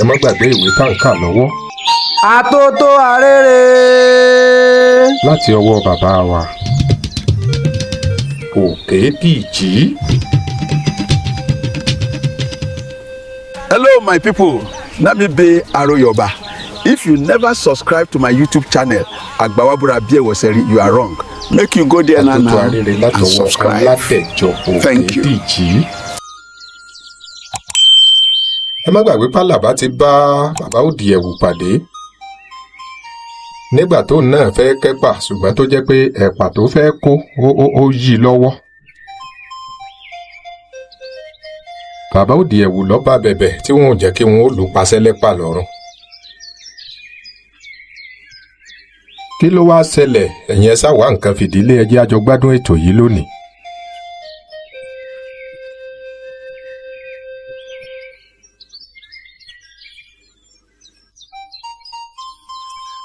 ẹ má gbàgbé ìwé tá à ń kà lọ́wọ́. Àtótó arére. láti ọwọ́ bàbá wa Òkédìjí. Hello my people, let me be Aroyoba. If you never subscribe to my YouTube channel Agbawabura Biewoseri, you are wrong. Make you go there now and subscribe. Thank you. ẹ má gbàgbé pàlàbá ti bá bàbá Òdìẹ̀wù pàdé nígbà tó náà fẹ́ kẹ́pà ṣùgbọ́n tó jẹ́ pé ẹ̀pà tó fẹ́ kó ó yí lọ́wọ́. bàbá Òdìẹ̀wù ló bá bẹ̀bẹ̀ tí wọn ò jẹ́ kí wọn ó lù pa sẹ́lẹ́pà lọ́rùn. kí ló wá ṣẹlẹ̀? ẹ̀yin ẹ sá wá nǹkan fìdílé, ẹ jẹ́ a jọ gbádùn ètò yìí lónìí.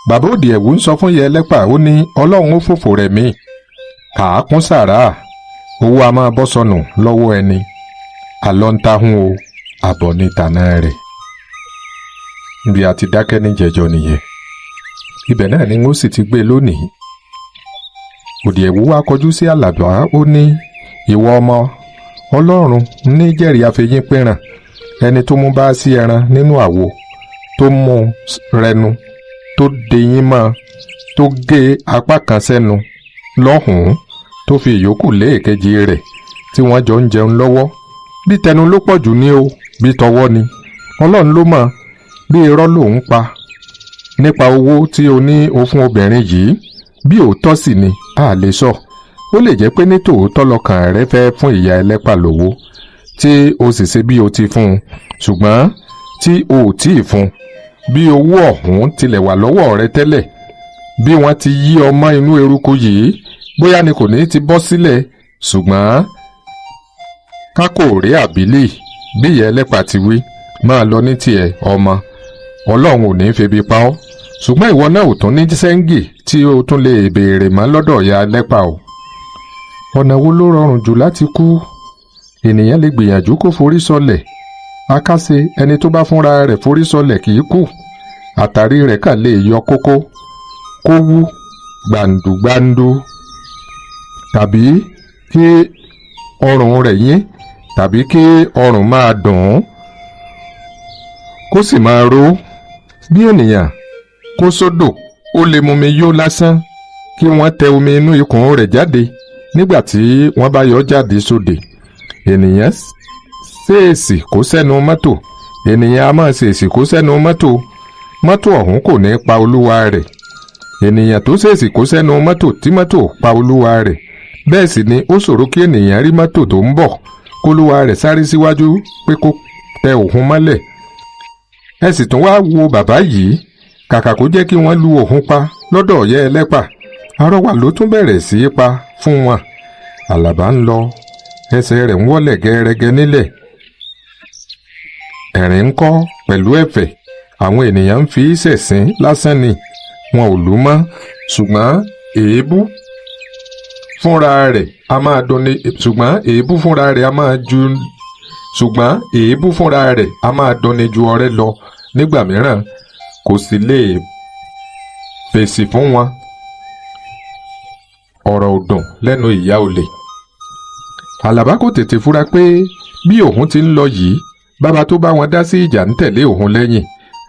bàbá Òdìẹ̀wù ń sọ fún Yẹlẹ́pà, ó ní ọlọ́run ó fòfò rẹ̀ mí kà á kún sàrà owó a máa bọ́ sọnù lọ́wọ́ ẹni àlọ́ ń tahun o àbọ̀ ní tànà rẹ̀. ibi àti dákẹ́ níjẹ̀jọ́ nìyẹn, ibẹ̀ náà ni wọ́n sì ti gbé lónìí. Òdìẹ̀wù wá kọjú sí Àlàbá, ó ní ìwọ ọmọ ọlọ́run ní jẹ́rìí àfẹ́yín pẹ́ràn ẹni tó mú bá sí ẹran nínú àwo tó mú rẹnu tó deyín mọ́ tó gé apá kan sẹ́nu lọ́hùn-ún tó fi ìyókù lé èkejì rẹ̀ tí wọ́n jọ ń jẹun lọ́wọ́. bí tẹnu ló pọ̀ jù ní o bí tọwọ́ ni ọlọ́run ló mọ̀ bí irọ́ lòun pa nípa owó tí o ní o fún obìnrin yìí. bí òótọ́ sì ni a lè sọ, ó lè jẹ́ pé ní tòótọ́ lọ́kàn rẹ fẹ́ fún ìyá Ẹlẹ́pà lówó tí o sì ṣe bí o ti fún un, ṣùgbọ́n tí o ò tí ì fún un. bí owó ọ̀hún tilẹ̀ wà lọ́wọ́ rẹ tẹ́lẹ̀, bí wọ́n ti yí ọmọ inú eruku yìí bóyá ni kò ní ti bọ́ sílẹ̀, ṣùgbọ́n kákò rí àbílẹ̀ bí ìyá Ẹlẹ́pà ti wí máa lọ ní tiẹ̀ ọmọ, ọlọ́run ò ní febi pa ọ́. ṣùgbọ́n ìwọ náà ò tún ní sẹ́ńgì tí o tún lè béèrè mọ́ lọ́dọ̀ ìyá Ẹlẹ́pà o. ọ̀nà wo ló rọrùn jù láti kú? ènìyàn lè gbìyànjú kó forí sọlẹ̀, akáṣe ẹni tó bá fúnra rẹ̀ forí sọlẹ̀ kì í kú, àtàrí rẹ̀ kàn lè yọ kókó kó wú gbàǹdùgbàǹdù, tàbí kí ọrùn rẹ̀ yín, tàbí kí ọrùn máa dùn ún kó sì máa ró. bí ènìyàn kó sódò, ó lè mumi yó lásán kí wọ́n tẹ omi inú ikùn rẹ̀ jáde nígbà tí wọ́n bá yọ jáde sóde. ènìyàn ṣèèṣì kó sẹ́nu mọ́tò, ènìyàn a máa ṣèèṣì kó sẹ́nu mọ́tò ọ̀hún kò ní pa olúwa rẹ̀. ènìyàn tó ṣèèṣì kó sẹ́nu mọ́tò tí mọ́tò pa olúwa rẹ̀. bẹ́ẹ̀ sì ni ó ṣòro kí ènìyàn rí mọ́tò tó ń bọ̀ kólúwa rẹ̀ sáré síwájú pé kó tẹ òun mọ́lẹ̀. ẹ sì tún wá wo bàbá yìí, kàkà kó jẹ́ kí wọ́n lu òun pa lọ́dọ̀ Ìyá Ẹlẹ́pà, àrọwà ló tún bẹ̀rẹ̀ sí í pa fún wọn. Àlàbá ń lọ, ẹsẹ̀ rẹ̀ ń wọ́lẹ̀ gẹ́rẹ́gẹ́ nílẹ̀. ẹ̀rín ń kọ́ pẹ̀lú ẹ̀fẹ̀, àwọn ènìyàn ń fi ṣẹ̀sín lásán ni, wọn ò lù mọ́. ṣùgbọ́n èébú fúnra rẹ̀ a máa dunni, a máa dunni ju ọrẹ́ lọ nígbà mìíràn kò sì lè fèsì fún wọn. ọ̀rọ̀ ò dùn lẹ́nu ìyá olè. Àlàbá kò tètè fura pé bí òun ti ń lọ yìí, bàbá tó bá wọn dá sí ìjà ń tẹ̀lé òun lẹ́yìn.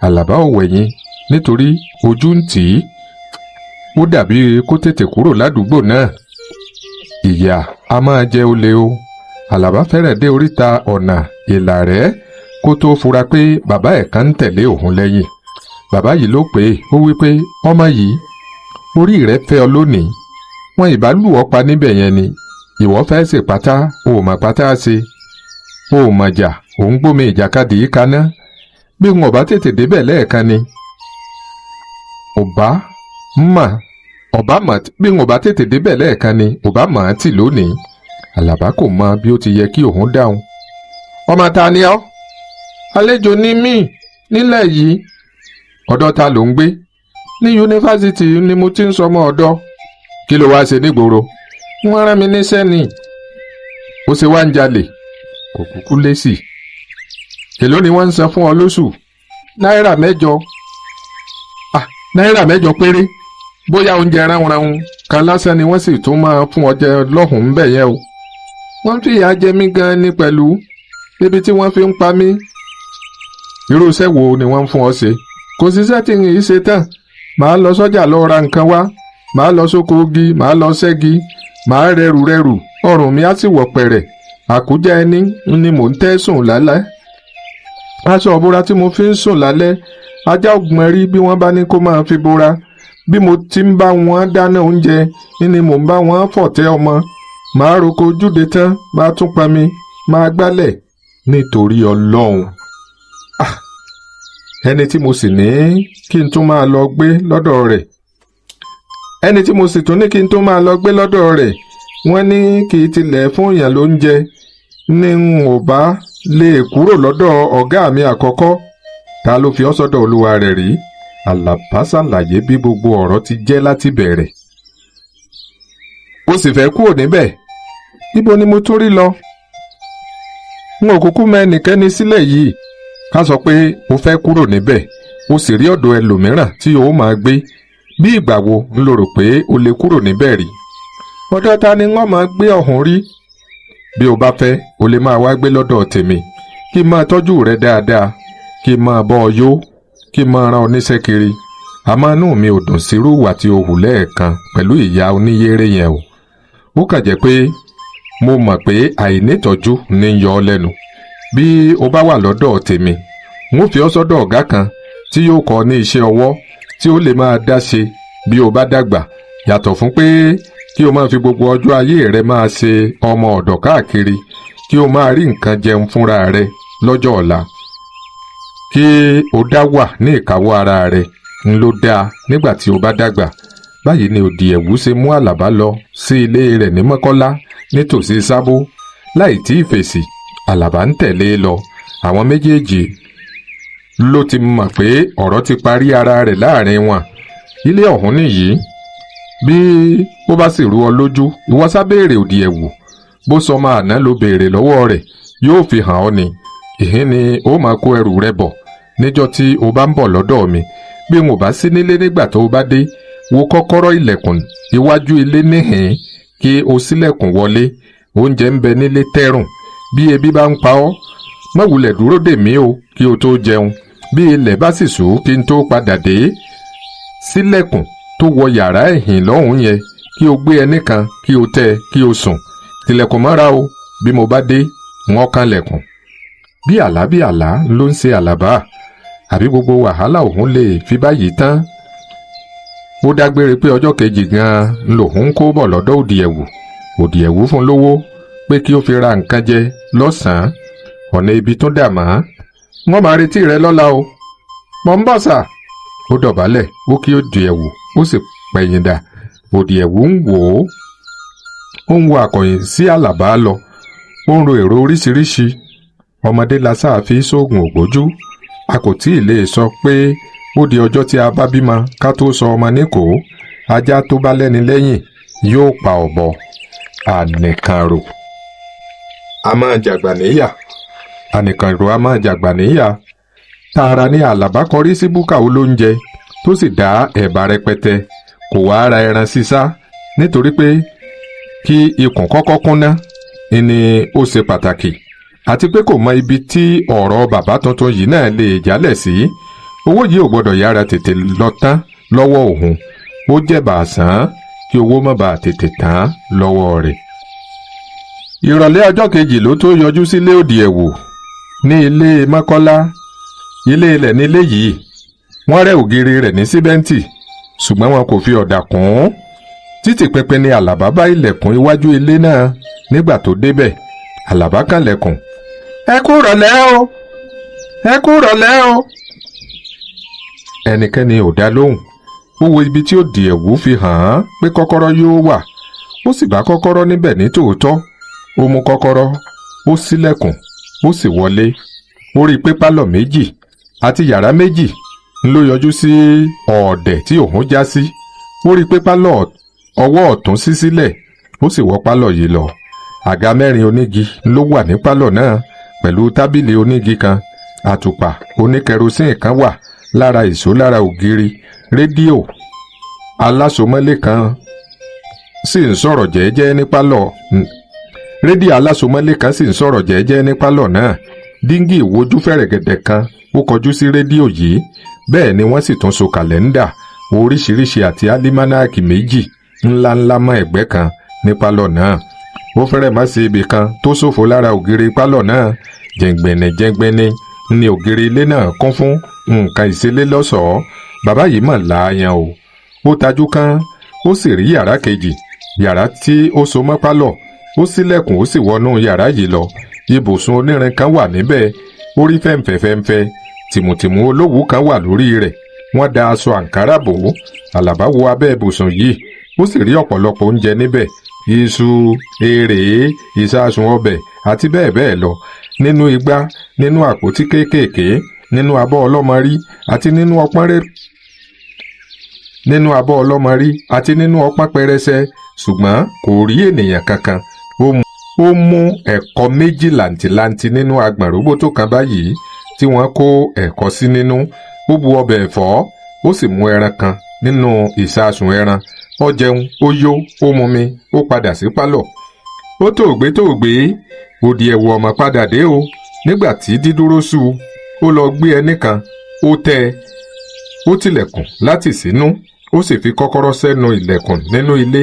Àlàbá ò wẹ̀yìn nítorí ojú ń tì í. ó dàbí kó tètè kúrò ládùúgbò náà. ìyà a máa jẹ olè o. Àlàbá fẹ́rẹ̀ dé oríta ọ̀nà Ìlàrẹ́ kó tó fura pé bàbá ẹ̀ kan ń tẹ̀lé òun lẹ́yìn. bàbá yìí ló pè é, ó wí pé ọmọ yìí, orí rẹ̀ fẹ́ ọ lónìí, wọn ìbá lù ọ́ pa níbẹ̀ yẹn ni. ìwọ fẹ́ ṣe pátá, o ò mọ̀ pátá ṣe, o ò mọ̀ jà, ò ń gbómi ìjàkadì yìí kaná. bí wọn ò bá tètè débẹ̀ lẹ́ẹ̀kan ni bí wọn ò bá tètè débẹ̀ lẹ́ẹ̀kan ni ò bá mọ̀ ọ́n tì lónìí. Àlàbá kò mọ bí ó ti yẹ kí òun dáhùn. ọmọ ta ni ọ́? àlejò ni mí nílẹ̀ yìí. ọ̀dọ̀ ta ló ń gbé? ní yunifásitì ni mo ti ń sọmọ ọ̀dọ̀. kí ló wáá ṣe nígboro? wọ́n rán mi níṣẹ́ ni. ó ṣe wá ń jalè? kò kúkú lésì. èló ni wọ́n ń san fún ọ lóṣù? náírà 8. náírà 8 péré bóyá oúnjẹ ránranun kan lásán ni wọ́n sì tún máa fún ọ jẹ lọ́hùn-ún bẹ̀ yẹn o. wọ́n fìyà jẹ mí gan ni pẹ̀lú ibi tí wọ́n fi ń pa mí. irú iṣẹ́ wo ni wọ́n ń fún ọ ṣe? kò síṣẹ́ tí n yìí ṣe tán. màá lọ sọ́jà lọ ra nǹkan wá, màá lọ sóko ogi, màá lọ ṣẹ́gi, màá rẹrù ọrùn mi á sì wọ̀ pẹ̀rẹ̀. àkújá ẹni ni mò ń tẹ́ sùn lálẹ́. aṣọ ìbora tí mo fi ń sùn lálẹ́ ajá ògbọ́n rí bí wọ́n bá ní kó máa fi bora. bí mo ti ń bá wọn dáná oúnjẹ ni mò ń bá wọn fọ̀tẹ́ ọmọ. màá roko ojúde tán, máa tún pami, máa gbálẹ̀ nítorí Ọlọ́run. ẹni tí mo sì ní kí n tún máa lọ gbé lọ́dọ̀ rẹ̀ wọ́n ní kì í tilẹ̀ fún èèyàn lóúnjẹ ní n ò bá lè kúrò lọ́dọ̀ ọ̀gá mi àkọ́kọ́. ta ló fi ọ́ sọ́dọ̀ olúwa rẹ̀ rí? Àlàbá ṣàlàyé bí gbogbo ọ̀rọ̀ ti jẹ́ láti bẹ̀rẹ̀. ó sì fẹ́ kúrò níbẹ̀? níbo ni mo tún rí lọ? n ò kúkú mọ ẹnikẹ́ni sílẹ̀ yìí. ká sọ pé o fẹ́ kúrò níbẹ̀ o sì rí ọ̀dọ̀ ẹlòmíràn tí o máa gbé. bí ìgbà wo ń lo rò pé o lè kúrò níbẹ̀ rí? ọ̀dọ̀ ta ni wọ́n máa gbé ọ̀hún rí? bí o bá fẹ́ o lè máa wá gbé lọ́dọ̀ tèmi, kí n máa tọ́jú rẹ dáadáa, kí n máa bọ́ ọ yó, kí n máa rán ọ níṣẹ́ kiri. àmọ́ inú mi ò dùn sírú ìwà tí o hù lẹ́ẹ̀kan pẹ̀lú ìyá oníyéré yẹn o. ó kàn jẹ́ pé mo mọ̀ pé àìnítọ́jú ní ń yọ ọ́ lẹ́nu. bí o bá wà lọ́dọ̀ tèmi, n ó fi ọ́ sọ́dọ̀ ọ̀gá kan tí yóò kọ́ ní iṣẹ́ ọwọ́ tí ó lè máa dá ṣe bí o bá dàgbà, yàtọ̀ fún pé kí o máa fi gbogbo ọjọ́ ayé rẹ máa ṣe ọmọ ọ̀dọ̀ káàkiri, kí o máa rí nǹkan jẹun fúnra rẹ lọ́jọ́ ọ̀la. kí o dá wà ní ìkáwọ́ ara rẹ ń ló dáa nígbà tí o bá dàgbà. báyìí ni Òdìẹ̀wú ṣe mú Àlàbá lọ sí ilé rẹ̀ ní Mọ́kọ́lá nítòsí Sábó. láì tí ì fèsì, Àlàbá ń tẹ̀lé e lọ. àwọn méjèèjì ló ti mọ̀ pé ọ̀rọ̀ ti parí ara rẹ̀ láàrin wọn. ilé ọ̀hún nìyí. bí ó bá sì rú ọ lójú, ìwọ sá béèrè Òdìẹ̀wú. bó sọmọ àná ló béèrè lọ́wọ́ rẹ̀, yóò fi hàn ọ́ ni. ìhín ni ó máa kó ẹrù rẹ bọ̀ níjọ́ tí o bá ń bọ̀ lọ́dọ̀ mi. bí n ò bá sí nílé nígbà tó o bá dé, wo kọ́kọ́rọ́ ilẹ̀kùn iwájú ilé níhìn-ín kí o ṣílẹ̀kùn wọlé. oúnjẹ ń bẹ nílé tẹ́rùn. bí ebi bá ń pa ọ́, má wulẹ̀ dúró dè mí o kí o tó jẹun. bí ilẹ̀ bá sì ṣú kí n tó padà dé, ṣílẹ̀kùn tó wọ yàrá ẹ̀hìn lọ́hùn yẹn kí o gbé ẹní kan kí o tẹ́ kí o sùn. tilẹ̀kùn mọ́ra o, bí mo bá dé wọ́n kanlẹ̀kùn. bí àlá ló ń ṣe Àlàbá. àbí gbogbo wàhálà òun lè fi báyìí tán? ó dágbére pé ọjọ́ kejì gan-an lòun kó bọ̀ lọ́dọ̀ Òdìẹ̀wú. Òdìẹ̀wú fún lówó pé kí ó fi ra nǹkan jẹ lọ́sàn-án. ọ̀nà ibi tún dà mọ́. wọ́n máa retí rẹ lọ́la o. mọ̀ ń bọ̀ sà. ó dọ̀bálẹ̀ ó kí Òdìẹ̀wú ó sì pẹ̀yìn dà. Òdìẹ̀wú ń wò ó. ó ń wo àkọ̀yìn sí Àlàbá lọ. ó ń ro èrò oríṣiríṣi. ọmọdé la sáà fi sóògùn ògbójú. a kò tí ì lè sọ pé ó di ọjọ́ tí a bá bímọ ká tó sọ ọmọ níkò. ajá tó bá lẹ́ni lẹ́yìn yóò pa ọ̀bọ. ànìkànrò a máa jàgbà níyà. ànìkànrò a máa jàgbà níyà. tààrà ni Àlàbá kọrí sí búkà olóúnjẹ tó sì dá ẹ̀bà rẹpẹtẹ. kò wá ra ẹran sísá nítorí pé kí ikùn kọ́kọ́ kúnná ni ó ṣe pàtàkì. àti pé kò mọ ibi tí ọ̀rọ̀ bàbá tuntun yìí náà lè jálẹ̀ sí. owó yìí ò gbọ́dọ̀ yára tètè lọ tán lọ́wọ́ òun. ó jẹ̀bà àsán kí owó má bàa tètè tán lọ́wọ́ rẹ̀. ìrọ̀lẹ́ ọjọ́ kejì ló tó yọjú sílé Òdìẹ̀wú ní ilé Mọ́kọ́lá. ilé ilẹ̀ nílé yìí. wọ́n rẹ́ ògiri rẹ̀ ní símẹ́ǹtì ṣùgbọ́n wọn kò fi ọ̀dà kùn ún. títì pinpin ni Àlàbá bá ilẹ̀kùn iwájú ilé náà. nígbà tó débẹ̀, Àlàbá kànlẹ̀kùn. ẹ kú rọ̀lẹ́ o, ẹ kú rọ̀lẹ́ o. ẹnikẹ́ni ò dá lóhùn. ó wo ibi tí Òdìẹ̀wú fi hàn án pé kọ́kọ́rọ́ yóò wà. ó sì bá kọ́kọ́rọ́ níbẹ̀ ní tòótọ́. ó mú kọ́kọ́rọ́, ó ṣílẹ̀kùn, ó sì wọlé. ó rí i pé pálọ̀ méjì àti yàrá méjì ló yọjú sí ọ̀ọ̀dẹ̀ tí òun já sí. ó rí i pé pálọ̀ ọwọ́ ọ̀tún ṣí sílẹ̀. ó sì wọ pálọ̀ yìí lọ. àga 4 onígi ló wà ní pálọ̀ náà pẹ̀lú tábìlì onígi kan. àtùpà oníkẹrosíìnì kan wà lára ìṣó lára ògiri. Rédíò alásomọ́lé kan sì ń sọ̀rọ̀ jẹ́ẹ́jẹ́ ní pálọ̀. Rédíò alásomọ́lé kan sì ń sọ̀rọ̀ jẹ́ẹ́jẹ́ ní pálọ̀ náà. Díngì ìwojú fẹ̀rẹ̀gẹ̀dẹ̀ kan ó kọjú sí rédíò yìí. Bẹ́ẹ̀ ni wọ́n sì tún so kàlẹ́ńdà oríṣiríṣi àti álímánáàkì méjì ńláńlá mọ́ ẹ̀gbẹ́ kan ní pálọ̀ náà. Ó fẹ́rẹ̀ má sí ibì kan tó ṣòfò lára ògiri pálọ̀ náà. Jẹ̀ngbẹ̀nẹ̀ ni ògiri ilé náà kún fún nǹkan ìṣelé lọ́ṣọ̀ọ́. Bàbá yìí mọ̀ láàyàn o. Ó tajú kán ó sì rí yàrá kejì, yàrá tí ó so mọ́ pálọ̀. Ó ṣílẹ̀kùn ó sì wọnú yàrá yìí lọ. Ibùsùn onírin kan wà níbẹ̀. Ó rí fẹ́ǹfẹ̀fẹ́ǹfẹ́ tìmùtìmù olówú kan wà lórí rẹ̀. Wọ́n da aṣọ àǹkárá bò ó. Àlàbá wo abẹ́ ibùsùn yìí ó sì rí ọ̀pọ̀lọpọ̀ oúnjẹ níbẹ̀. Iṣu, èrè, ìsasùn ọbẹ̀ àti bẹ́ẹ̀ bẹ́ẹ̀ lọ. Nínú igbá, nínú àpótí kéékèèké, nínú abọ́ ọlọ́mọrí àti nínú ọpọ́n pẹrẹsẹ. Ṣùgbọ́n kò rí ènìyàn kankan. Ó mú ẹ̀kọ méjì làǹtìlanti nínú agbọ̀n róbótó kan báyìí tí wọ́n kó ẹ̀kọ sí nínú. Ó bu ọbẹ̀ ẹ̀fọ́ ó sì mú ẹran kan nínú ìsasùn ẹran. Ó jẹun, ó yó, ó mumi, ó padà sí pálọ̀. Ó tòògbé òdì ẹ̀wù ọmọ padà dé o. Nígbà tí dídúró sú ó lọ gbé ẹní kan, ó tẹ́ ẹ. Ó tilẹ̀kùn láti sínú, ó sì fi kọ́kọ́rọ́ sẹ́nu ilẹ̀kùn nínú ilé.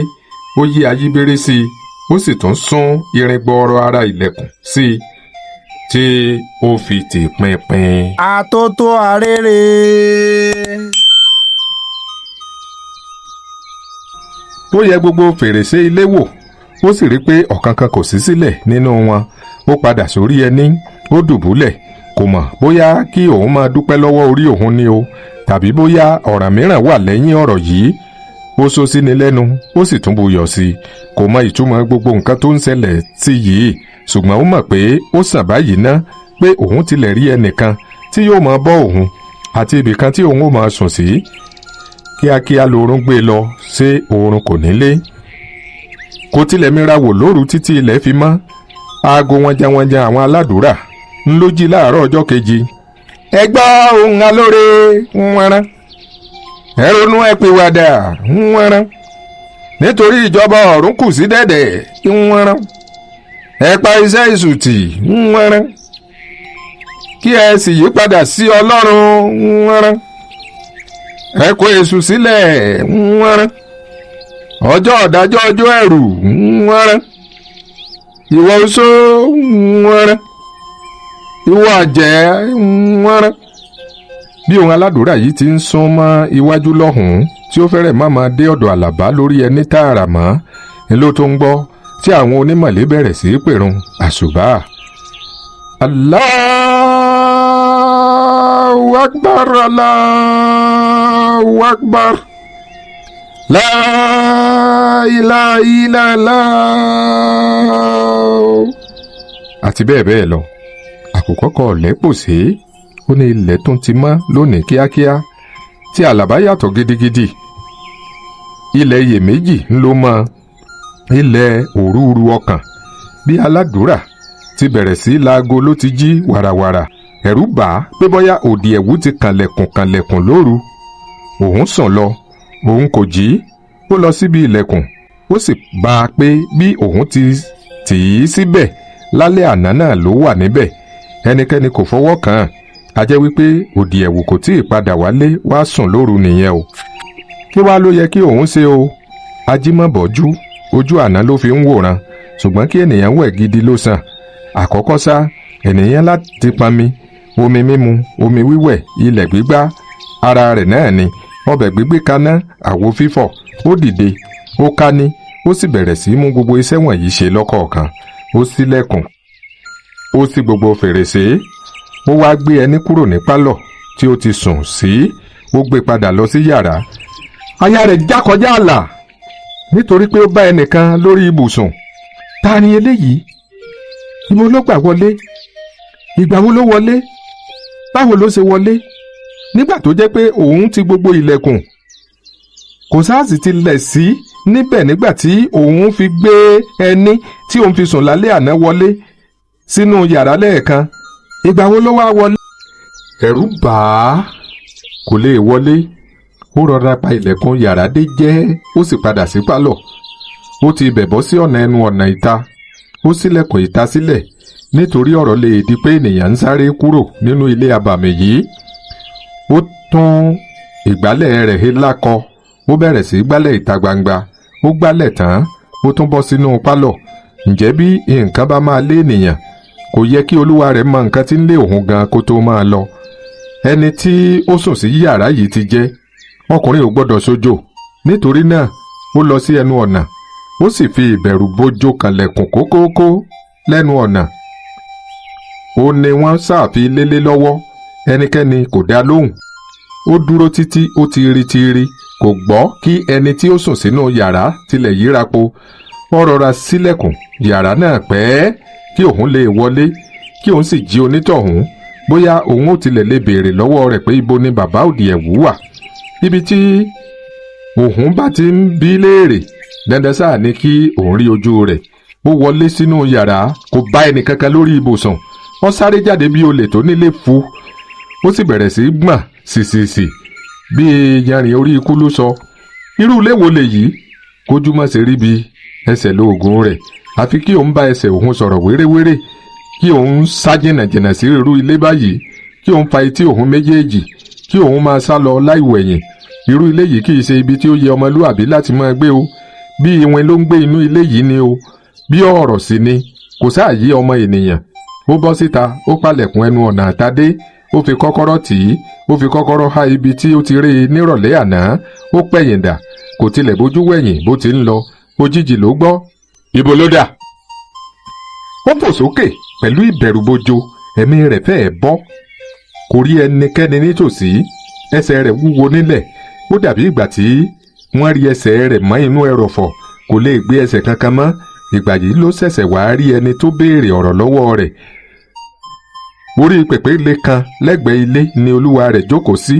Ó yí ayíbéré sí i, ó sì tún sún irin gbọọrọ ara ilẹ̀kùn sí i tí ó fi tì pinpin. Àtótó arére. Ó yẹ gbogbo fèrèsé ilé wò, ó sì rí pé ọ̀kankan kò sí sílẹ̀ nínú wọn. Ó padà sórí ẹní, ó dùbúlẹ̀. Kò mọ̀ bóyá kí òun máa dúpẹ́ lọ́wọ́ orí òun ni o, tàbí bóyá ọ̀ràn mìíràn wà lẹ́yìn ọ̀rọ̀ yìí. Ó sọ sí ni lẹ́nu, ó sì tún buyọ̀ sí i. Kò mọ ìtumọ̀ gbogbo nǹkan tó ń ṣẹlẹ̀ sí yìí, ṣùgbọ́n ó mọ̀ pé ó sàn báyìí ná pé òun tilẹ̀ rí ẹnìkan tí yóò máa bọ́ òun àti ibìkan tí òun ó máa sùn sí. Kíákíá lorún gbé lọ, ṣé oorun kò nílé. Kò tilẹ̀ mira wò lóru títí ilẹ̀ fi mọ́. Aago wọnjanwọnjan àwọn aládùúrà ń ló jí láàárọ̀ ọjọ́ kejì. Ẹ gbọ́ ohùn alóore wọ́nrán. Ẹ ronú ẹ pìwàdà wọ́nrán. Nítorí ìjọba ọ̀run kù sí dẹ̀dẹ̀ wọ́nrán. Ẹ pa iṣẹ́ ìṣùtì wọ́nrán. Kí ẹ sì yí padà sí Ọlọ́run wọ́nrán. Ẹ kó èṣù sílẹ̀ wọ́nrán. Ọjọ́ ọ̀dájọ́ ọjọ́ ẹ̀rù wọ́nrán. Ìwọ oṣó wọ́nrán. Ìwọ àjẹ́ wọ́nrán. Bí ohun aládùúrà yìí ti ń sún mọ́ iwájú lọ́hùn-ún tí ó fẹ́rẹ̀ má máa dé ọ̀dọ̀ Àlàbá lórí ẹní tààrà mọ́ ni ló tó ń gbọ́ tí àwọn onímọ̀lé bẹ̀rẹ̀ sí í pèrun àṣùbà. Allahu Akbar, Allahu Akbar, la ilaha illallah àti bẹ́ẹ̀ bẹ́ẹ̀ lọ. Àkùkọ kọ lẹ́pòsí ó ní ilẹ̀ tún ti mọ́ lónìí kíákíá tí Àlàbá yàtọ̀ gidigidi. Ilẹ̀ iyèméjì ló mọ́, ilẹ̀ òrúurú ọkàn. Bí aládùúrà ti bẹ̀rẹ̀ sí laago ló ti jí wàràwàrà. Ẹ̀rù bà á pé bóyá òdì ẹ̀wù ti kànlẹ̀kùn lóru. Òun sùn lọ, òun kò jí. Ó lọ síbi ilẹ̀kùn, ó sì bá a pé bí òun ti tì í síbẹ̀ lálẹ́ àná náà ló wà níbẹ̀. Ẹnikẹ́ni kò fọwọ́ kàn án. A jẹ́ wípé òdì ẹ̀wù kò tí ì padà wálé wá sùn lóru nìyẹn o. Kí wá ló yẹ kí òun ṣe o? Ajímọ̀bọ̀jú ojú àná ló fi ń wòran, ṣùgbọ́n kí ènìyàn wẹ̀ gidi ló sàn. Àkọ́kọ́ ṣá, ènìyàn láti pọnmi, omi mímu, omi wíwẹ̀, ilẹ̀ gbígbá, ara rẹ̀ náà ni. Ọbẹ̀ gbígbé kaná, àwo fífọ̀, ó dìde, ó kání, ó sì bẹ̀rẹ̀ sí mú gbogbo iṣẹ́ wọ̀nyí ṣe lọ́kọ̀ọ̀kan. Ó ṣílẹ̀kùn, ó ṣí gbogbo fèrèsé. Ó wá gbé ẹní kúrò ní pálọ̀ tí ó ti sùn sí, ó gbé padà lọ sí yàrá. Aya rẹ̀ já kọjá àlà nítorí pé ó bá ẹnìkan lórí ibùsùn. Ta ni eléyìí? Ibo ló gbà wọlé? Ìgbà wo ló wọlé? Báwo ló ṣe wọlé? Nígbà tó jẹ́ pé òun ti gbogbo ilẹ̀kùn. Kò sáàsì ti lẹ̀ sí níbẹ̀ nígbà tí òun fi gbé ẹní tí òun fi sùn lálẹ́ àná wọlé sínú yàrá lẹ́ẹ̀kan. Ìgbà wo ló wá wọlé? ẹ̀rù bà á kò lè wọlé. Ó rọra pa ilẹ̀kùn yàrá dé jẹ́, ó sì padà sí pálọ̀. Ó ti ibẹ̀ bọ́ sí ẹnu ọ̀nà ìta. Ó ṣílẹ̀kùn ìta sílẹ̀ nítorí ọ̀rọ̀ lè di pé ènìyàn ń sáré kúrò nínú ilé abàmì yìí. Ó tún ìgbálẹ̀ rẹ̀ he lákọ. Ó bẹ̀rẹ̀ sí gbálẹ̀ ìta gbangba. Ó gbálẹ̀ tán. Ó tún bọ́ sínú pálọ̀. Ǹjẹ́ bí nǹkan bá máa lé ènìyàn, kò yẹ kí olúwa rẹ̀ mọ nǹkan tí ń lé òun gan kó tó máa lọ. Ẹni tí ó sùn sí yàrá yìí ti jẹ́. Ọkùnrin ò gbọ́dọ̀ sójò. Nítorí náà ó lọ sí ẹnu ọ̀nà. Ó sì fi ìbẹ̀rù bójó kanlẹ̀kùn kókókó lẹ́nu ọ̀nà. Ó ní wọ́n ṣàfi lélé lọ́wọ́. Ẹnikẹ́ni kò dá lóhùn. Ó dúró títí ó ti rí kò gbọ́ kí ẹni tí ó sùn sínú yàrá tilẹ̀ yírapo. Ó rọra ṣílẹ̀kùn yàrá náà pẹ́ kí òun lè wọlé, kí òun sì jí onítọ̀hún. Bóyá òun ó tilẹ̀ lè béèrè lọ́wọ́ rẹ̀ pé ibo ni bàbá Òdìẹ̀wú wà. Ibi tí òun bá ti ń bí léèrè, dandan sáà ni kí òun rí ojú rẹ̀. Ó wọlé sínú yàrá, kò bá ẹnì kankan lórí ibùsùn. Ó sáré jáde bí olè tó nílé fu. Ó sì bẹ̀rẹ̀ sí gbọ̀n sìsìsì bí yanrìn orí ikú ló sọ. Irú ilé wo lèyí? Kójú má ṣe rí bí ẹsẹ̀ lóògùn rẹ̀. Àfi kí òun bá ẹsẹ̀ òun sọ̀rọ̀ wéréwéré, kí òun sá jìnnàjìnnà sí irú ilé báyìí, kí òun fa etí òun méjèèjì, kí òun máa sá lọ láì wẹ̀yìn. Irú ilé yìí kì í ṣe ibi tí ó yẹ ọmọlúàbí láti máa gbé o. Bí ìwìn ló ń gbé inú ilé yìí ni o. Bí ọ̀rọ̀ sì ni, kò sáà yí ọmọ ènìyàn. Ó bọ́ síta, ó palẹ̀kùn ẹnu ọ̀nà àtàdé. Ó fi kọ́kọ́rọ́ tì í. Ó fi kọ́kọ́rọ́ há ibi tí ó ti rí i nírọ̀lẹ́ àná. Ó pẹ̀yìn dà, kò tilẹ̀ bójú wẹ̀yìn bó ti ń lọ. Òjijì ló gbọ́. Ibo ló dà? Ó fò sókè pẹ̀lú ìbẹ̀rùbojo. Ẹ̀mí rẹ̀ fẹ́ẹ̀ bọ́. Kò rí ẹnikẹ́ni nítòsí. Ẹsẹ̀ rẹ̀ wúwo nílẹ̀. Ó dàbí ìgbà tí wọ́n rí ẹsẹ̀ rẹ̀ mọ́ inú ẹrọ̀fọ̀. Kò lè gbé ẹsẹ̀ kankan mọ́. Ìgbà yìí ló ṣẹ̀ṣẹ̀ wá rí ẹni tó béèrè ọ̀rọ̀ lọ́wọ́ rẹ̀. Orí pèpéle kan lẹ́gbẹ̀ẹ́ ilé ni olúwa rẹ̀ jókòó sí.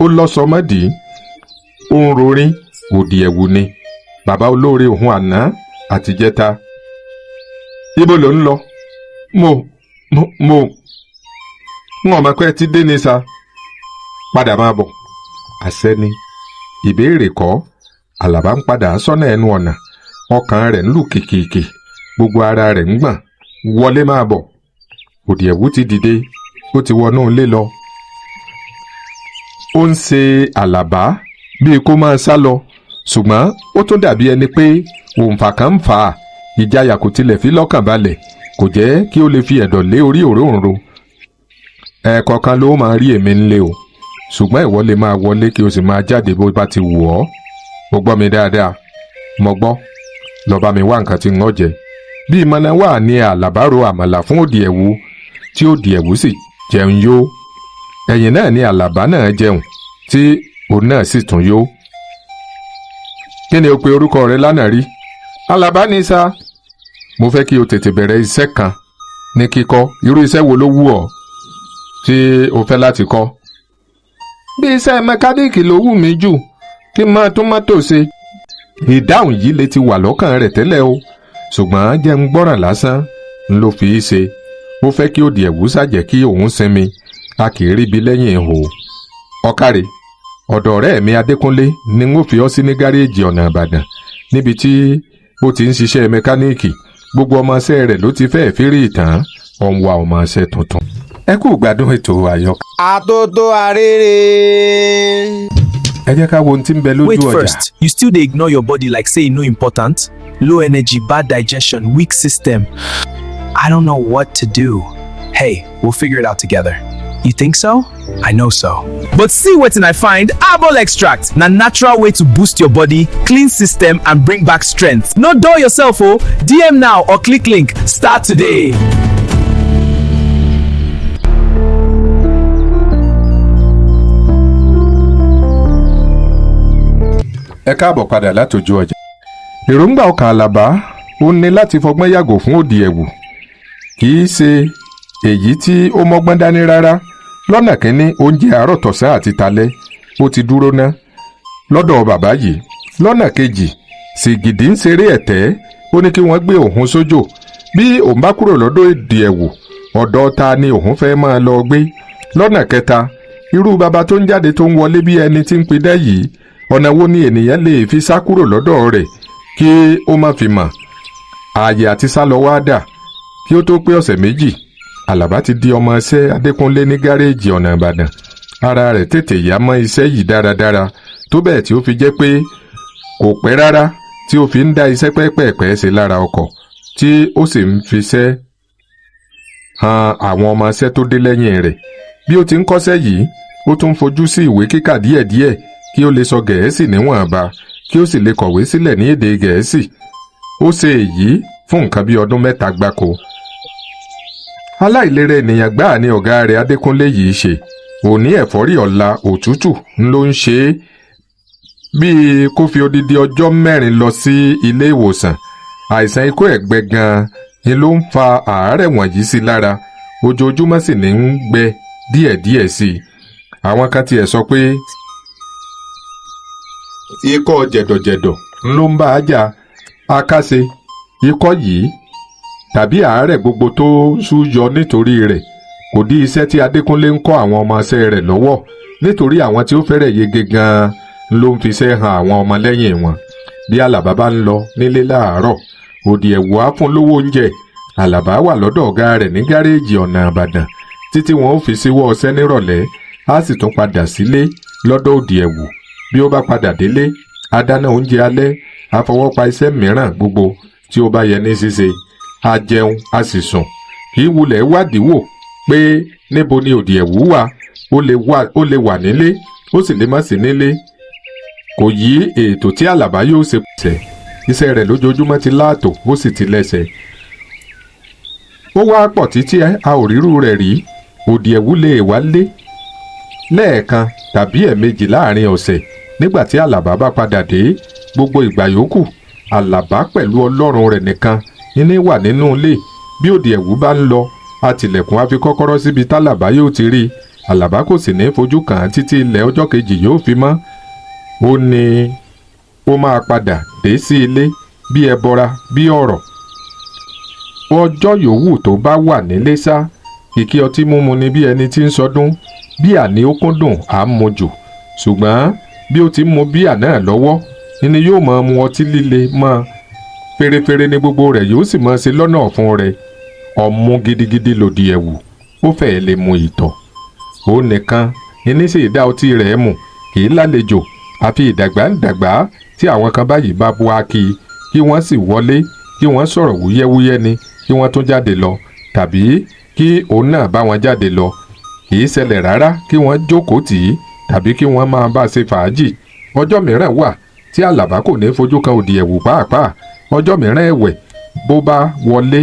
Ó lọ́sọmọ́dì. Ó ń rorin. Òdìẹ̀wú ni. Bàbá olóore òun àná àtijẹ́ta. Ibo ló ń lọ? Wọ́n mọ̀ pé ẹ ti dé ní sa. Padà máa bọ̀. Àṣẹ ni. Ìbéèrè kọ́. Àlàbá ń padà sọ́nà ẹnu ọ̀nà. Ọkàn rẹ̀ ń lù kìkìkì. Gbogbo ara rẹ̀ ń gbọ̀n. Wọlé máa bọ̀. Òdìẹ̀wú ti dìde. Ó ti wọnú ilé lọ. Ó ń ṣe Àlàbá bíi kó máa sá lọ. Ṣùgbọ́n ó tún dàbí ẹni pé òǹfà kan ń fà á. Ìjayà kò tilẹ̀ fi lọ́kàn balẹ̀. Kò jẹ́ kí ó lè fi ẹ̀dọ̀ lé orí òróǹro. Ẹ̀ẹ̀kọ̀kan ló máa rí èmi ńlé o. Ṣùgbọ́n ìwọ lè máa wọlé kí o sì máa jáde bó bá ti wù ọ́. O gbọ́ mi dáadáa. Mo gbọ́. Lọ bá mi wá nǹkan tí ń jẹ. Bí ìmọ̀nà wà ní Àlàbá ro àmàlà fún Òdìẹ̀wú, tí Òdìẹ̀wú sì jẹun yó. Ẹ̀yìn náà ni Àlàbá náà jẹun, tí òun náà sì tún yó. Kí ni o pe orúkọ rẹ lánàá rí? Àlàbá ni sá. Mo fẹ́ kí o tètè bẹ̀rẹ̀ iṣẹ́ kan ní kíkọ́. Irú iṣẹ́ wo ló wù ọ́ tí o fẹ́ láti kọ́? Bí iṣẹ́ mẹkáníìkì ló wù mí jù, kí n máa tún mọ́tò ṣe. Ìdáhùn yìí lè ti wà lọ́kàn rẹ̀ tẹ́lẹ̀ o, ṣùgbọ́n jẹ́ ń gbọ́ràn lásán ń ló fi í ṣe. Ó fẹ́ kí Òdìẹ̀wú ṣàjẹ́ kí òun sinmi. A kì í ríbi lẹ́yìn ihò. Ọ̀kàrẹ̀, ọ̀dọ̀ ọ̀rẹ́ mi Adékúnlé ni n ó fi ọ́ sí ní gáréèjì ọ̀nà Ìbàdàn, níbi tí ó ti ń ṣiṣẹ́ mẹkáníìkì. Gbogbo ọmọọṣẹ́ rẹ̀ ló ti fẹ́ẹ̀ fẹ́rí ìtàn. Ó ń wá ọmọọṣẹ́ tuntun. Ẹ kú gbádùn ètò àyọkà. Àtótó arére. Ẹ jẹ́ ká wo ohun tí ń bẹ lójú ọjà. Wait first, you still dey ignore your body like say e no important? Low energy, bad digestion, weak system. I don't know what to do. Hey, we'll figure it out together. You think so? I know so. But see wetin I find, Herbal Extract na natural way to boost your body, clean system and bring back strength. No dull yourself o. DM now or click link. Start today. Ẹ káàbọ̀ padà látòjú ọjà. Èròǹgbà ọkàn Àlàbá ó ní láti fọgbọ́n yàgò fún Òdìẹ̀wú. Kì í ṣe èyí tí ó mọ́gbọ́n dání rárá. Lọ́nà kínní oúnjẹ àárọ̀ tọ̀sán àti talẹ́ ó ti dúró ná lọ́dọ̀ bàbá yìí. Lọ́nà kejì Sìgìdì ń ṣeré ẹ̀tẹ́. Ó ní kí wọ́n gbé òun sójò. Bí òun bá kúrò lọ́dọ̀ Òdìẹ̀wú, ọ̀dọ̀ ta ni òun fẹ́ máa lọ gbé. lọ́nà kẹta irú baba tó ń jáde tó ń wọlé bí ẹni tí ń pidán yìí ọ̀nà wo ni ènìyàn lè fi sá kúrò lọ́dọ̀ rẹ̀ kí ó má fi mọ̀ ààyè àti sálọ wá dà kí ó tó pé ọ̀sẹ̀ méjì Àlàbá ti di ọmọọṣẹ́ Adékúnlé ní gáréèjì ọ̀nà Ìbàdàn ara rẹ̀ tètè yá mọ́ iṣẹ́ yìí dáradára tó bẹ́ẹ̀ tí ó fi jẹ́ pé kò pẹ́ rárá tí ó fi ń dá iṣẹ́ pẹ́ẹ́pẹ́ẹ́pẹ́ ṣe lára ọkọ̀ tí ó sì ń fiṣẹ́ han àwọn ọmọọṣẹ́ tó dé lẹ́yìn rẹ̀ bí ó ti ń kọ́ṣẹ́ yìí ó tún fojú sí ìwé kíkà díẹ̀díẹ̀ kí ó lè sọ Gẹ̀ẹ́sì níwọ̀nba kí ó sì lè kọ̀wé sílẹ̀ ní èdè Gẹ̀ẹ́sì ó ṣe èyí fún nǹkan bí ọdún 3 gbáko. aláìlera ènìyàn gbáà ni ọ̀gá rẹ̀ Adékúnlé yìí ṣe òní ẹ̀fọ́rí ọ̀la òtútù ló ń ṣe é bíi kó fi odidi ọjọ́ 4 lọ sí ilé ìwòsàn àìsàn ikú ẹ̀gbẹ gan-an ni ló ń fa àárẹ̀ wọ̀nyí sí lára ojoojúmọ́ sì ní ń gbẹ díẹ̀díẹ̀ sí i àwọn kan tiẹ̀ sọ pé ikọ́ jẹ̀dọ̀jẹ̀dọ̀ ló ń bá a jà akáṣe ikọ́ yìí tàbí àárẹ̀ gbogbo tó ṣúyọ nítorí rẹ̀ kò dí iṣẹ́ tí Adékúnlé ń kọ́ àwọn ọmọọṣẹ́ rẹ̀ lọ́wọ́ nítorí àwọn tí ó fẹ́rẹ̀ yege gan-an ló ń fiṣẹ́ han àwọn ọmọlẹ́yìn wọn bí Àlàbá bá ń lọ nílé láàárọ̀ òdì ẹ̀wù á fún lówó oúnjẹ Àlàbá wà lọ́dọ̀ ọ̀gá rẹ̀ ní gáréèjì ọ̀nà Ìbàdàn títí wọn ó fi síwọ́ ọṣẹ́ nírọ̀lẹ́ á sì tún padà sílé lọ́dọ̀ òdì ẹ̀wù bí ó bá padà délé á dáná oúnjẹ alẹ́ á fọwọ́ pa iṣẹ́ mìíràn gbogbo tí ó bá yẹ ní ṣíṣe á jẹun á sì sùn kì í wulẹ̀ wádìí wò pé níbo ni òdì ẹ̀wù wà ó lè wà nílé ó sì lè má sí nílé kò yí ètò tí Àlàbá yóò ṣe pẹ̀sẹ̀ iṣẹ́ rẹ̀ lójoojúmọ́ ti láàtò ó sì ti lẹ́sẹ̀ ó wá pọ̀ títí a ò rírú rẹ̀ rí òdì ẹ̀wù lè wálé lẹ́ẹ̀kan tàbí ẹ̀ẹ̀mejì láàrin ọ̀sẹ̀ nígbà tí Àlàbá bá padà dé gbogbo ìgbà yòókù Àlàbá pẹ̀lú Ọlọ́run rẹ̀ nìkan ní wà nínú ilé bí òdì ẹ̀wù bá ń lọ àtìlẹ̀kùn á fi kọ́kọ́rọ́ síbi tálàbá yóò ti rí Àlàbá kò sì ní fojú kàn án títí ilẹ̀ ọjọ́ kejì yóò fi mọ́ ó ní ó máa padà dé sí ilé bí ẹbọra bí ọ̀rọ̀ ọjọ́ yòówù tó bá wà nílé sá kìkì ọtí mímu ni bí ẹni tí ń sọdún bí àní ó kúndùn á mu jù ṣùgbọ́n bí ó ti ń mu bíà náà lọ́wọ́ ni yóò máa mu ọtí líle mọ́ fèrèfèrè ní gbogbo rẹ̀ yóò sì máa ṣe lọ́nà ọ̀fun rẹ̀ ọ̀mú gidigidi lòdì ẹ̀wù ó fẹ́ẹ́ lè mu ìtọ̀ ó nìkan ní sì dá ọtí rẹ̀ mu kì í lálejò àfi ìdàgbà ń dàgbà tí àwọn kan báyìí bá bu akí kí wọ́n sì wọlé kí wọ́n sọ̀rọ̀ wúyẹ́wúyẹ́ ni kí wọ́n tún jáde lọ tàbí kí òun náà bá wọn jáde lọ kì í ṣẹlẹ̀ rárá kí wọ́n jókòó tì í tàbí kí wọ́n máa bá ṣe fàájì ọjọ́ mìíràn wà tí Àlàbá kò ní fojú kan òdì ẹ̀wù pàápàá ọjọ́ mìíràn ẹ̀wẹ̀ bó bá wọlé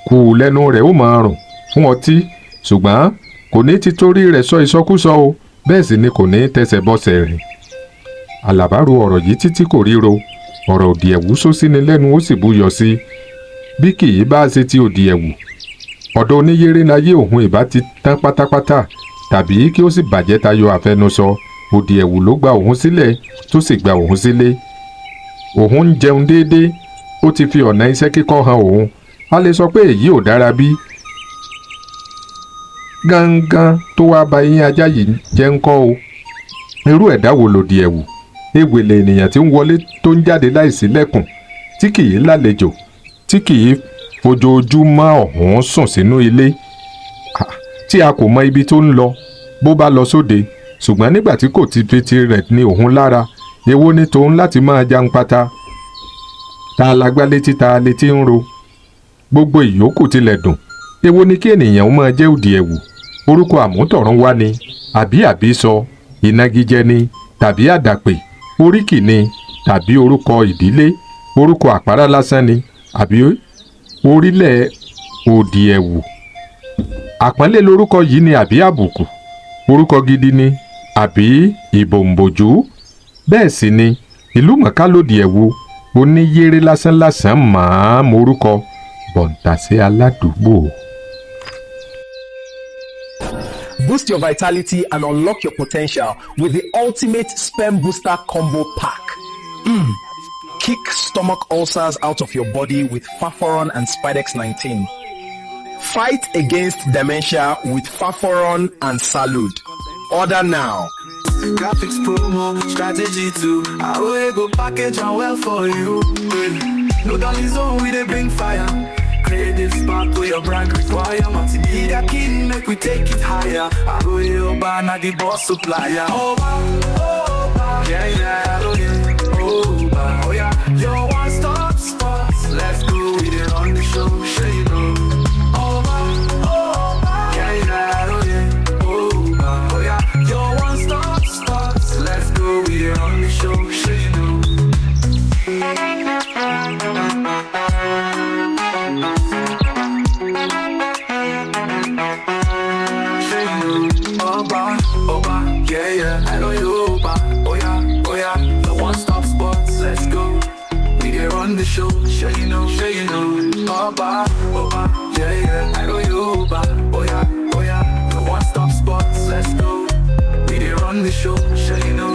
kù lẹ́nu rẹ̀ ó máa rùn fún ọtí ṣùgbọ́n kò ní ti torí rẹ̀ sọ ìsọkúsọ o bẹ́ẹ̀ sì ni kò ní tẹsẹ̀ bọ́sẹ̀ rìn Àlàbá ro ọ̀rọ̀ yìí títí kò ríro ọ̀rọ̀ òdì ẹ̀wù só sí ni lẹ́nu ó sì búyọ sí bí kì í bá ṣe ti òdì ẹ̀wù ọ̀dọ̀ oníyéré láyé òun ìbá ti tán pátápátá tàbí kí ó sì bàjẹ́ tayọ àfẹnusọ òdì ẹ̀wù ló gba òun sílẹ̀ tó sì gba òun sílé òun ń jẹun déédéé ó ti fi ọ̀nà iṣẹ́ kíkọ́ hàn òun a lè sọ pé èyí ò dára bí gángan tó wá ba eyín ajá yìí jẹ́ ńkọ́ o irú ẹ̀dá wo lòdì ẹ̀wù ewèlè ènìyàn tí ń wọlé tó ń jáde láìsí lẹ́kùn tí kì í lálejò tí kì í fojoojúmọ́ ọ̀hún sùn sínú ilé tí a kò mọ ibi tó ń lọ bó bá lọ sóde ṣùgbọ́n nígbà tí kò ti fi tirẹ̀ ní òun lára èwo ni tòun láti máa jàǹpátá ta lágbá létí ta létí ń ro gbogbo ìyókù tilẹ̀ dùn èwo ni kí ènìyàn máa jẹ́ òdì ẹ̀wù orúkọ àmútọ̀run wá ni àbí àbísọ ìnagijẹ ni tàbí àdàpè oríkì ni tàbí orúkọ ìdílé orúkọ àpárá lásán ni àbí orílẹ̀ òdì ẹ̀wù àpọ́nlé lórúkọ yìí ni àbí àbùkù orúkọ gidi ni àbí ìbòǹbòjú bẹ́ẹ̀ sì ni ìlú mọ̀ká lòdì ẹ̀wù oníyéré lásánlásán máa morúkọ bọ̀ǹtàṣé aládùúgbò. Boost your vitality and unlock your potential with the ultimate sperm booster combo pack. Kick stomach ulcers out of your body with Faforon and Spidex 19. Fight against dementia with Faforon and Salud. Order now. Graphics promo, strategy too. I will go package and well for you. No dolly zone, we they bring fire. Creative spark to your brand require. Multimedia key, make we take it higher. I go your banner, the boss supplier. Oh, yeah, yeah, oh yeah, oh yeah. Your one-stop spots. Let's go, we they run the show, show you know. Yeah, yeah, oh yeah, oh yeah. Your one-stop spots. Let's go, we they run the show, show you know. Oba, yeah, yeah, I know you, Oba, oh yeah, the one-stop spots, let's go, we can run the show, sure you know, Oba, yeah, yeah, I know you, Oba, oh yeah, the one-stop spots, let's go, we can run the show, sure you know,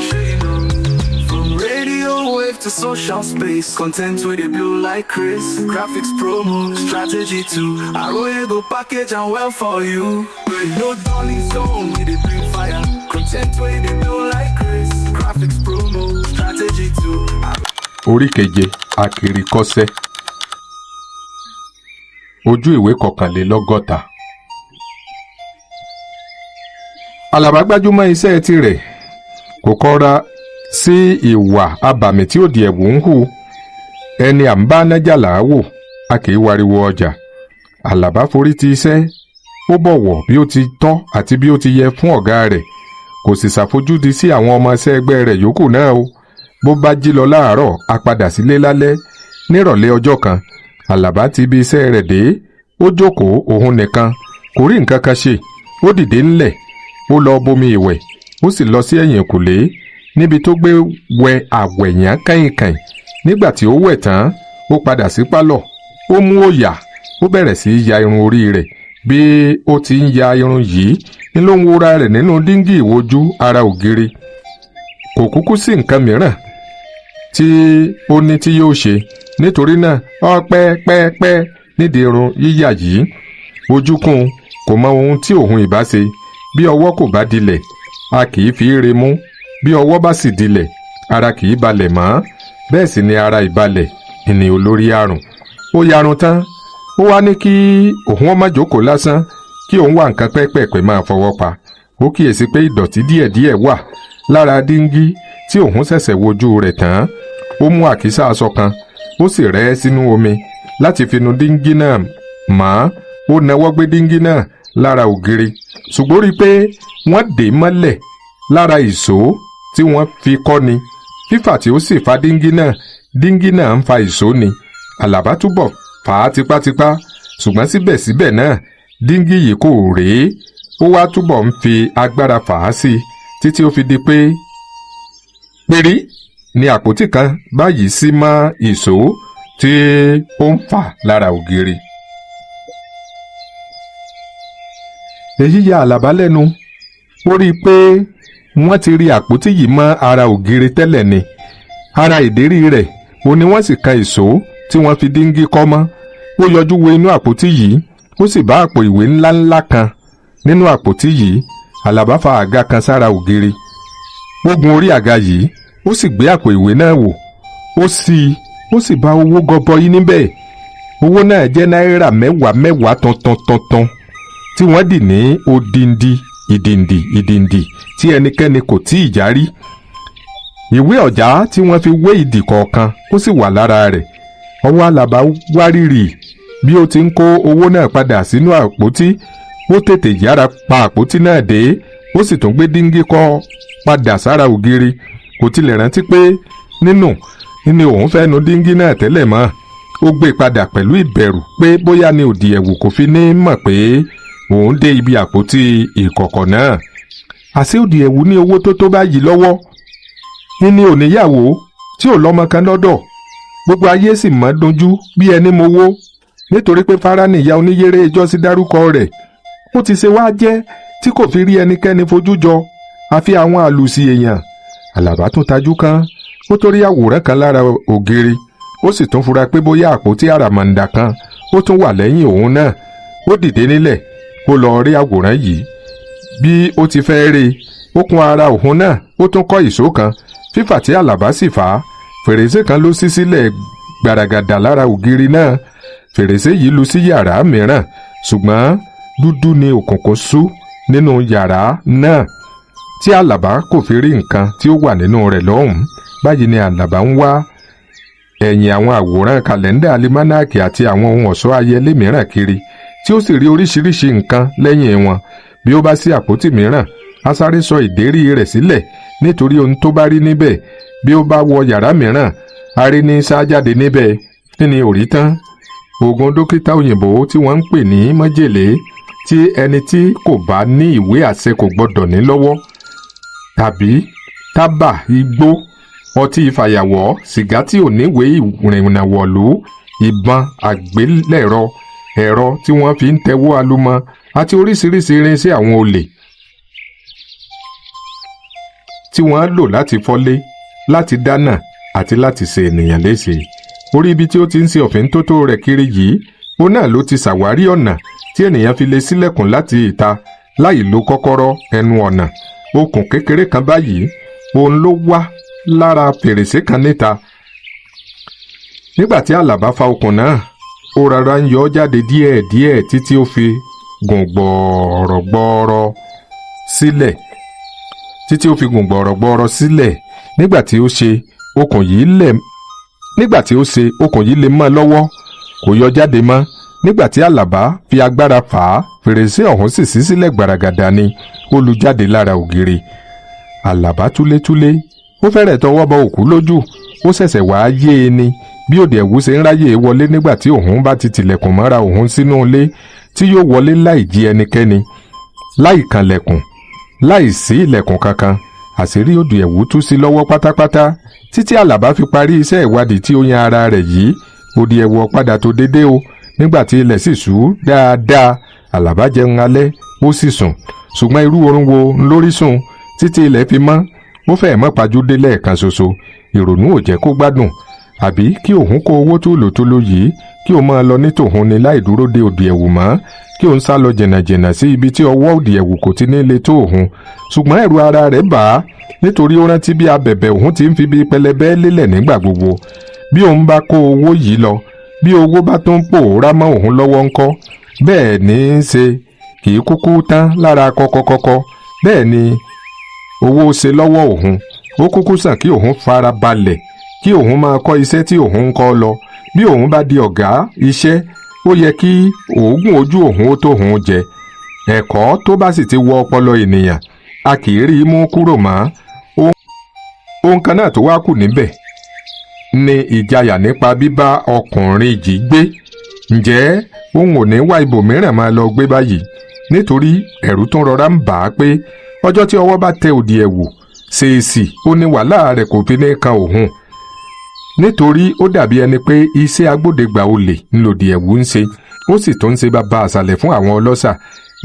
from radio wave to social space, content with the blue like Chris, graphics promo, strategy too, I will go package and well for you. No dolly zone, we dey bring fire. Content wey dey blow like Chris. Graphics promo, strategy too. Orí keje Akirikọ́sẹ́. Ojú ìwé 21. Àlàbá gbájúmọ́ iṣẹ́ tirẹ̀, kò kọ́ra sí ìwà abàmì tí òdì ẹ̀wù ń hù. Ẹni à ń bá nájà làáwò, a kì í wariwo ọjà. Àlàbá forí ti iṣẹ́. Ó bọ̀wọ̀ bí ó ti tọ́ àti bí ó ti yẹ fún ọ̀gá rẹ̀, kò sì ṣàfojúdi sí àwọn ọmọọṣẹ́ ẹgbẹ́ rẹ̀ yòókù náà o. Bó bá jí lọ láàárọ̀, a padà sílé lálẹ́. Nírọ̀lẹ́ ọjọ́ kan, Àlàbá ti ibi iṣẹ́ rẹ̀ dé. Ó jókòó òun nìkan, kò rí nǹkan kan ṣe. Ó dìde ńlẹ̀, ó lọ bomi ìwẹ̀, ó sì lọ sí ẹ̀yìnkùlé níbi tó gbé wẹ àwẹ̀yàn kàìnkàìn. Nígbà tí ó wẹ̀ tán, ó padà sí pálọ̀. Ó mú òyà, ó bẹ̀rẹ̀ sí í ya irun orí rẹ̀. Bí ó ti ń ya irun yìí ni ló ń wora rẹ̀ nínú díngì ìwojú ara ògiri. Kò kúkú sí nǹkan mìíràn tí ó ní tí yóò ṣe, nítorí náà ó pẹ́ nídìí irun yíyà yìí. Ojúkún kò mọ ohun tí òun ìbá ṣe. Bí ọwọ́ kò bá dilẹ̀, a kì í fi ire mú. Bí ọwọ́ bá sì dilẹ̀, ara kì í balẹ̀ mọ́. Bẹ́ẹ̀ sì ni ara ìbalẹ̀ ìní olórí àrùn. Ó yarun tán. Ó wá ní kí òun ọmọ jókòó lásán, kí òun wá nǹkan pẹ́pẹ́pẹ́ máa fọwọ́ pa. Ó kíyèsí pé ìdọ̀tí díẹ̀díẹ̀ wà lára díngí tí òun ṣẹ̀ṣẹ̀ wojú rẹ̀ tán. Ó mú àkísà aṣọ kan, ó sì rẹ́ sínú omi láti fi nu díngí náà mọ́. Ó nawọ́ gbé díngí náà lára ògiri, ṣùgbọ́n rí i pé wọ́n dè é mọ́lẹ̀ lára ìṣó tí wọ́n fi kọ́ ni. Fífà tí ó sì fa díngí náà ń fa ìṣó ni. Àlàbá túbọ̀ fà á tipátipá, ṣùgbọ́n síbẹ̀síbẹ̀ náà díngí yìí kò rèé. Ó wá túbọ̀ ń fi agbára fà á sí títí ó fi di pé pírí ni àpótí kan báyìí sí mọ́ ìṣó tí ó ń fà lára ògiri. Èyí ya Àlàbá lẹ́nu. Ó rí i pé wọ́n ti rí àpótí yìí mọ́ ara ògiri tẹ́lẹ̀ ni. Ara ìdérí rẹ̀ ó ní wọ́n sì kan ìṣó tí wọ́n fi díngí kọ́ mọ́. Ó yọjú wo inú àpótí yìí, ó sì bá àpò ìwé ńláńlá kan nínú àpótí yìí. Àlàbá fa àga kan sára ògiri. Ó gun orí àga yìí, ó sì gbé àpò ìwé náà wò. Ó sì bá owó gọbọi níbẹ̀. Owó náà jẹ́ náírà mẹ́wàá tọ̀ntọ̀ntọ̀ntọ̀n tí wọ́n dì ní odindi ìdìndì tí ẹnikẹ́ni kò tí ì járí. Ìwé ọ̀já tí wọ́n fi wé ìdì kọ̀ọ̀kan ó sì wà lára rẹ̀. Ọwọ́ Àlàbá wárìrì bí ó ti ń kó owó náà padà sínú àpótí. Ó tètè yára pa àpótí náà dé, ó sì tún gbé díngí kọ́ padà sára ògiri. Kò tilẹ̀ rántí pé nínú òun fẹ́ nu díngí náà tẹ́lẹ̀ mọ́. Ó gbé padà pẹ̀lú ìbẹ̀rù pé bóyá ni òdì ẹ̀wù kò fi ní mọ̀ pé òun dé ibi àpótí ìkọ̀kọ̀ náà. Àṣé òdì ẹ̀wù ní owó tó báyìí lọ́wọ́. Níní oníyàwó tí ò lọ́mọ kan lọ́dọ̀. Gbogbo ayé sì mọ́ dojú bí ẹni mowó, nítorí pé Fáránì ìyá oníyèrè ìjọ́sí dárúkọ rẹ̀. Ó ti ṣe wá jẹ́ tí kò fi rí ẹnikẹ́ni fojú jọ àfi àwọn àlùsí èèyàn. Àlàbá tún tajú kan, ó tó rí àwòrán kan lára ògiri. Ó sì tún fura pé bóyá àpótí àràmàǹdà kan ó tún wà lẹ́yìn òun náà. ó dìde nílẹ̀ ó lọ rí àwòrán yìí bí ó ti fẹ́ rí okùn ara òun náà ó tún kọ́ ìṣó kan fífà tí Àlàbá sì fà á fèrèsé kan ló ṣí sílẹ̀ gbàràgàdà lára ògiri náà fèrèsé yìí lu sí yàrá mìíràn ṣùgbọ́n dúdú ni òkùnkùn ṣú nínú yàrá náà tí Àlàbá kò fi rí nǹkan tí ó wà nínú rẹ̀ lọ́hùn-ún. Báyìí ni Àlàbá ń wá ẹ̀yìn àwọn àwòrán kàlẹ́ndà alimánáàkì àti àwọn ohun ọ̀ṣọ́ ayẹlé mìíràn kiri tí ó sì rí oríṣiríṣi nǹkan lẹ́yìn wọn. Bí ó bá ṣí àpótí mìíràn á sáré sọ ìdérí rẹ̀ sílẹ̀ nítorí ohun tó bá rí níbẹ̀. Bí ó bá wọ yàrá mìíràn á rí ní sá jáde níbẹ̀. Kí ni ò rí tán? Oògùn dókítà òyìnbó tí wọ́n ń pè ní májèlé tí ẹni tí kò bá ní ìwé àṣẹ kò gbọdọ̀ ní lọ́wọ́, tàbí tábà, igbó, ọtí ìfàyàwọ́, sìgá tí ò níwèé ìrìnnà wọ̀lú, ìbọn àgbélẹ̀rọ, ẹ̀rọ tí wọ́n fi ń tẹwọ́ alumọ àti oríṣiríṣi irinṣẹ́ àwọn olè tí wọ́n lò láti fọ́lé, láti dáná àti láti ṣe ènìyàn léṣe. Orí ibi tí ó ti ń ṣe ọ̀fíntótó rẹ̀ kiri yìí, ó náà ló ti ṣàwárí ọ̀nà tí ènìyàn fi lè ṣílẹ̀kùn láti ìta láì lo kọ́kọ́rọ́ ẹnu ọ̀nà. Okùn kékeré kan báyìí òun ló wá lára fèrèsé kan níta. Nígbà tí Àlàbá fa okùn náà, ó rárá ń yọ ọ́ jáde díẹ̀díẹ̀ títí ó fi gùn gbọ̀ọ̀rọ̀ sílẹ̀. Nígbà tí ó ṣe okùn yìí lè mọ́ lọ́wọ́, kò yọ jáde mọ́. Nígbà tí Àlàbá fi agbára fà á, fèrèsé ọ̀hún sì ṣí sílẹ̀ gbàràgàdà ni ó lu jáde lára ògiri. Àlàbá túlétúlé, ó fẹ́rẹ̀ tọwọ́ bọ òkú lójú, ó ṣẹ̀ṣẹ̀ wáá yé e ni bí òde ẹ̀wù ṣe ń ráyè wọlé nígbà tí òun bá ti tilẹ̀kùn mọ́ra òun sínú ilé tí yóò wọlé láì jí ẹnikẹ́ni, láì kanlẹ̀kùn, láì sí ilẹ̀kùn kankan. Àṣírí òde ẹ̀wù tú sí lọ́wọ́ pátápátá títí Àlàbá fi parí iṣẹ́ ìwádìí tí ó yan ara rẹ̀ yìí. Òde ẹ̀wù ọ̀padà tó dédé o. Nígbà tí ilẹ̀ sì ṣú dáadáa, Àlàbá jẹun alẹ́ ó sì sùn. Ṣùgbọ́n irú oorun wo lórí sùn títí ilẹ̀ fi mọ́? Ó fẹ́ẹ̀ mọ́ pajúdé lẹ́ẹ̀kan ṣoṣo. Ìrònú ò jẹ́ kó gbádùn. Àbí kí òun kó owó túlòtúlò yìí kí òun máa lọ ní tòun ni láì dúró de òde ẹ̀wù mọ́, kí òun sá lọ jìnnàjìnnà sí ibi tí ọwọ́ òde ẹ̀wù kò ti ní le tó òun. Ṣùgbọ́n ẹ̀rù ara rẹ̀ bà á nítorí ó rántí bí abẹ̀bẹ̀ òun ti ń fi bí pẹlẹbẹ lélẹ̀ nígbà gbogbo. Bí òun bá kó owó yìí lọ, bí owó bá tún pòórá mọ́ òun lọ́wọ́ ńkọ́? Bẹ́ẹ̀ ní í ṣe kì í kúkú tán lára kọ́kọ́kọ́kọ́. Bẹ́ẹ̀ ni owó ṣe lọ́wọ́ òun. Ó kúkú sàn kí òun fara balẹ̀, kí òun máa kọ́ iṣẹ́ tí òun ń kọ́ lọ. Bí òun bá di ọ̀gá iṣẹ́, ó yẹ kí òógùn ojú òun ó tó òun jẹ. Ẹ̀kọ́ tó bá sì ti wọ ọpọlọ ènìyàn, a kì í rí i mú kúrò mọ́. Ohun kan náà tó wá kù níbẹ̀ ni ìjayà nípa bíbá ọkùnrin yìí gbé. Ǹjẹ́ òun ò ní wá ibòmíràn máa lọ gbé báyìí? Nítorí ẹ̀rù tún rọra ń bà á pé ọjọ́ tí ọwọ́ bá tẹ òde ẹ̀wù ṣèèṣì ó ní wàhálà rẹ̀ kò fi ní kan òun. Nítorí ó dàbí ẹni pé iṣẹ́ agbódegbà olè ńlòdì ẹ̀wù ń ṣe, ó sì tún ń ṣe bàbá àṣàlẹ̀ fún àwọn ọlọ́ṣà.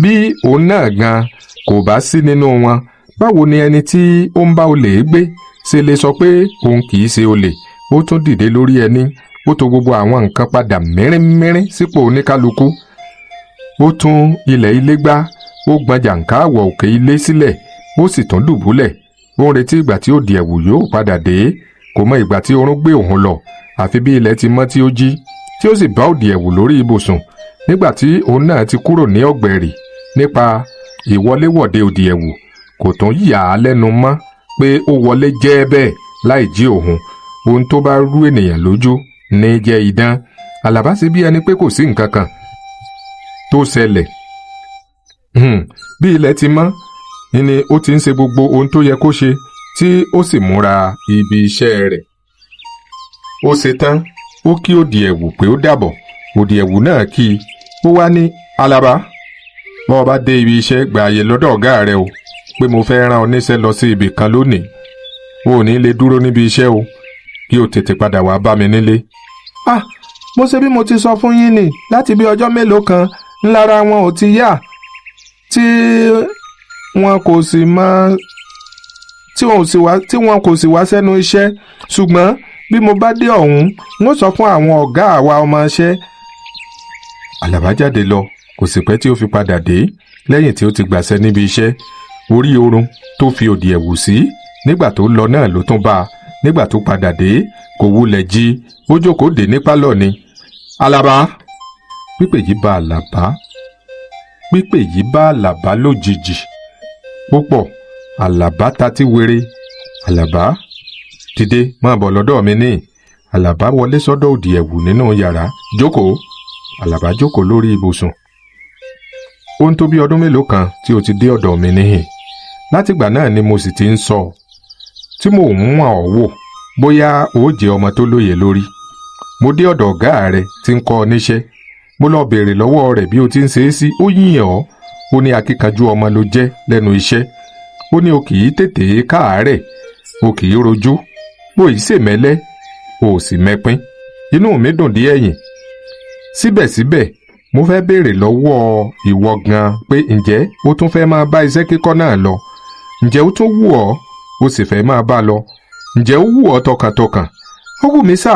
Bí òun náà gan kò bá sí nínú wọn, báwo ni ẹni tí ó ń bá olè gbé ṣe lè sọ pé òun kì í ṣe olè? Ó tún dìde lórí ẹní, ó tò gbogbo àwọn nǹkan padà mẹ́rìnmẹ́rìn sípò oníkálukú. Ó tún ilẹ̀ ilé gbá, ó gbọn jàǹká àwọ̀ òkè ilé sílẹ̀, ó sì tún dùbúlẹ̀. Ó ń retí ìgbà tí òde ẹ̀wù yóò padà dé. Kò mọ ìgbà tí oorun gbé òun lọ, àfi bí ilẹ̀ ti mọ́ tí ó jí, tí ó sì bá òde ẹ̀wù lórí ibùsùn. Nígbà tí òun náà ti kúrò ní ọ̀gbẹ̀rì nípa ìwọléwọ̀de òde ẹ̀wù, kò tún yà á lẹ́nu mọ́ pé ó wọlé jẹ́ bẹ́ẹ̀ láì jí òun. Ohun tó bá rú ènìyàn lójú ní jẹ́ idán. Àlàbá ṣe bí ẹni pé kò sí nǹkan kan tó ṣẹlẹ̀. Bí ilẹ̀ ti mọ́ ni ó ti ń ṣe gbogbo ohun tó yẹ kó ṣe, tí ó sì múra ibi iṣẹ́ rẹ̀. Ó ṣe tán, ó kí òde ẹ̀wù pé ó dàbọ̀. Òde ẹ̀wù náà kí i, ó wá ní, Àlàbá, bọ́ ọ bá dé ibi iṣẹ́ gba àyè lọ́dọ̀ ọ̀gá rẹ o, pé mo fẹ́ rán ọ níṣẹ́ lọ sí ibì kan lónìí. O ò ní lè dúró níbi iṣẹ́ o, kí o tètè padà wá bá mi nílé. Mo ṣe bí mo ti sọ fún yín ni, láti bí ọjọ́ mélòó kan ńlára wọn ò ti yá, tí wọn kò sì wá sẹ́nu iṣẹ́. Ṣùgbọ́n bí mo bá dé ọ̀hún, n ó sọ fún àwọn ọ̀gá àwa ọmọọṣẹ́. Àlàbá jáde lọ, kò sì pẹ́ tí ó fi padà dé lẹ́yìn tí ó ti gbàṣẹ níbi iṣẹ́. Orí oorun tó fi òdì ẹ̀wù sí nígbà tó lọ náà ló tún bá a. Nígbà tó padà dé kò wulẹ̀ jí, ó jókòó dè ní pálọ̀ ni. Àlàbá. Pípè yìí bá Àlàbá. Pípè yìí bá Àlàbá lójijì. Púpọ̀ Àlàbá tatí wéré. Àlàbá dìde máa bọ̀ lọ́dọ̀ mi ní. Àlàbá wọlé sọ́dọ̀ òdì ẹ̀wù nínú yàrá. Jókòó. Àlàbá jókòó lórí ibùsùn. Ó ń tó bí ọdún mélòó kan tí o ti dé ọ̀dọ̀ mi níhìn. Látìgbà náà ni mo sì ti ń sọ tí mò ń mọ̀ ọ́ wò bóyá ó jẹ́ ọmọ tó lóye lórí. Mo dé ọ̀dọ̀ ọ̀gá rẹ̀ tí ń kọ́ ọ níṣẹ́. Mo lọ béèrè lọ́wọ́ rẹ̀ bí o ti ń ṣe é sí. Ó yìn ọ́. Ó ní akíkanjú ọmọ ló jẹ́ lẹ́nu iṣẹ́. Ó ní o kì í tètè káàárẹ̀, o kì í rojú, o ì ṣèmẹ́lẹ́, o sì mẹ́pín. Inú mi dùn díẹ̀ yìn. Síbẹ̀síbẹ̀ mo fẹ́ béèrè lọ́wọ́ ìwọ gan pé ǹjẹ́ o tún fẹ́ máa bá iṣẹ́ kíkọ́ náà lọ? Ǹjẹ́ ó tún wù ọ́ o sì fẹ́ máa bá lọ? Ǹjẹ́ ó wù ọ́ tọkàntọkàn? Ó wù mí sà.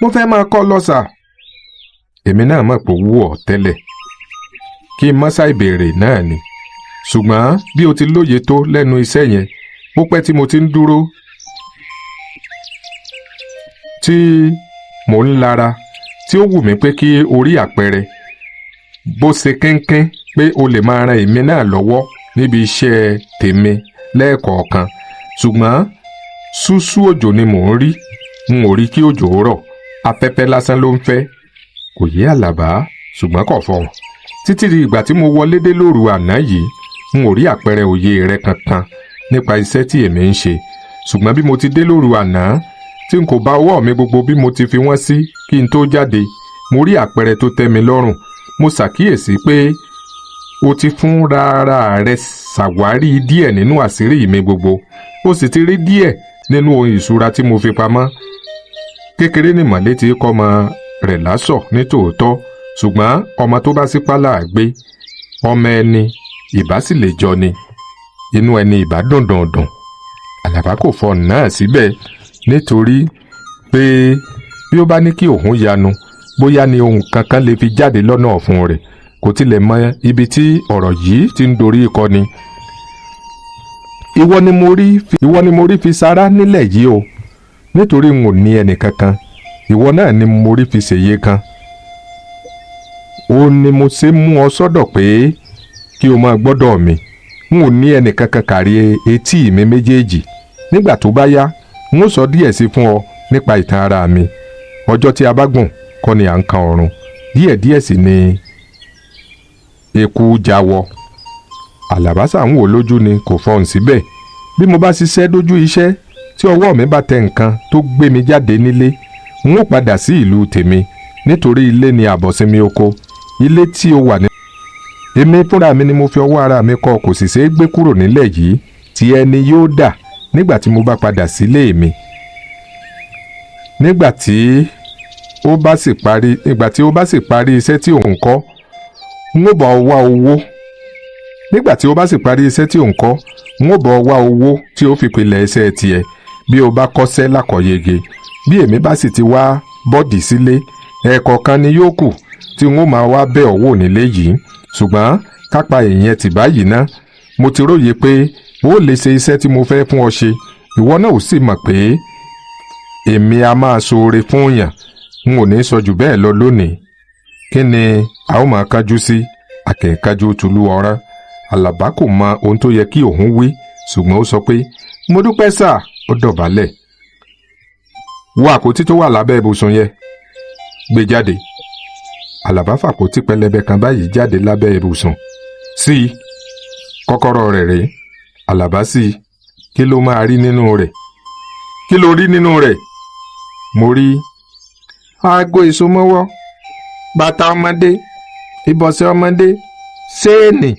Mo fẹ́ máa kọ́ lọ sà. Èmi náà mọ̀ pé ó wù ọ́ tẹ́lẹ̀. Kí n má ṣàìbéèrè náà ni. Ṣùgbọ́n bí o ti lóye tó lẹ́nu iṣẹ́ yẹn, ó pẹ́ tí mo ti ń dúró tí mò ń lara tí ó wù mí pé kí orí àpẹẹrẹ bó ṣe kínkín pé o lè máa ran èmi náà lọ́wọ́ níbi iṣẹ́ tèmi lẹ́ẹ̀kọ̀ọ̀kan. Ṣùgbọ́n ṣúṣú òjò ni mò ń rí. N ò rí kí òjò rọ̀. Afẹ́fẹ́ lásán ló ń fẹ́. Kò yé Àlàbá ṣùgbọ́n kò fọhùn. Títí di ìgbà tí mo wọlé dé lóru àná yìí, n ò rí àpẹẹrẹ òye rẹ kankan nípa iṣẹ́ tí èmi ń ṣe. Ṣùgbọ́n bí mo ti dé lóru àná tí n kò bá ọwọ́ mi gbogbo bí mo ti fi wọ́n sí kí n tó jáde, mo rí àpẹẹrẹ tó tẹ́ mi lọ́rùn. Mo ṣàkíyèsí pé o ti fún rárá rẹ ṣàwárí díẹ̀ nínú àṣírí mi gbogbo. O sì ti rí díẹ̀ nínú ohun ìṣúra tí mo fi pamọ́. Kékeré ni mọ̀lẹ́ ti kọ́mọ rẹ̀ lásọ̀ ní tòótọ́, ṣùgbọ́n ọmọ tó bá sí pálá gbé ọmọ ẹni ìbá sì lè jọ ni. Inú ẹni ìbá dùndùndùn. Àlàbá kò fọ náà síbẹ̀ nítorí pé bí ó bá ní kí òun yanu bóyá ni ohun kankan lè fi jáde lọ́nà ọ̀fun rẹ̀, kò tilẹ̀ mọ ibi tí ọ̀rọ̀ yìí ti ń dorí kọ ni. Ìwọ ni mo rí fi sára nílẹ̀ yìí o, nítorí n ò ní ẹnì kankan. Ìwọ náà ni mo rí fi ṣèyí kan. Ó ní mo ṣe mú ọ sọ́dọ̀ pé kí o máa gbọ́dọ̀ mi. N ò ní ẹnì kankan kárí etí mi méjèèjì. Nígbà tó bá yá, n ó sọ díẹ̀ sí fún ọ nípa ìtàn ara mi. Ọjọ́ tí a bá gùn kọ́ ni à ń kan ọ̀run. Díẹ̀díẹ̀ sì ni eku jáwọ́. Àlàbá sà ń wò lójú ni kò fọhùn síbẹ̀. Bí mo bá ṣiṣẹ́ dójú iṣẹ́ tí ọwọ́ mi bá tẹ nǹkan tó gbé mi jáde nílé, n ó padà sí ìlú tèmi nítorí ilé ni àbọ̀sinmi oko. Ilé tí o wà ní. Èmi fúnra mi ni mo fi ọwọ́ ara mi kọ́, kò sì ṣeé gbé kúrò nílẹ̀ yìí. Tí ẹni yóò dà nígbà tí mo bá padà sílé mi. Nígbà tí ó bá sì parí iṣẹ́ tí òun kọ́, n ó bá ọ wá owó. Nígbà tí ó bá sì parí iṣẹ́ tí òun kọ́, n ó bá ọ wá owó tí ó fi pilẹ̀ iṣẹ́ tiẹ̀ bí o bá kọ́ṣẹ́ lákọ̀yege. Bí èmi bá sì ti wá bọ́dì sílé, ẹ̀ẹ̀kọ̀ọ̀kan ni yóò kù tí n ó máa wá bẹ̀ ọ́ wò nílé yìí. Ṣùgbọ́n kápá ìyẹn tì báyìí ná. Mo ti róye pé ó lè ṣe iṣẹ́ tí mo fẹ́ fún ọ ṣe. Ìwọ náà ò sì mọ̀ pé èmi a máa ṣoore fún yàn. N ò ní sọ jù bẹ́ẹ̀ lọ lónìí. Kí ni a ó máa kájú sí? Àkẹ́kájú tulú ọ̀rán. Àlàbá kò mọ ohun tó yẹ kí òun wí, ṣùgbọ́n ó sọ pé mo dúpẹ́ sà. Ó dọ̀bálẹ̀. Wo àpótí tó wà lábẹ́ ibùsùn yẹn. Gbé jáde. Àlàbá fàpótí pẹlẹbẹ kan báyìí jáde lábẹ́ ibùsùn. Sí i. Kọ́kọ́rọ́ rẹ̀ rèé. Àlàbá sí i. Kí ló máa rí nínú rẹ̀? Kí ló rí nínú rẹ̀? Mo rí aago ìsomọ́wọ́, bàtà ọmọdé, ìbọ̀sẹ̀ ọmọdé, ṣéènì,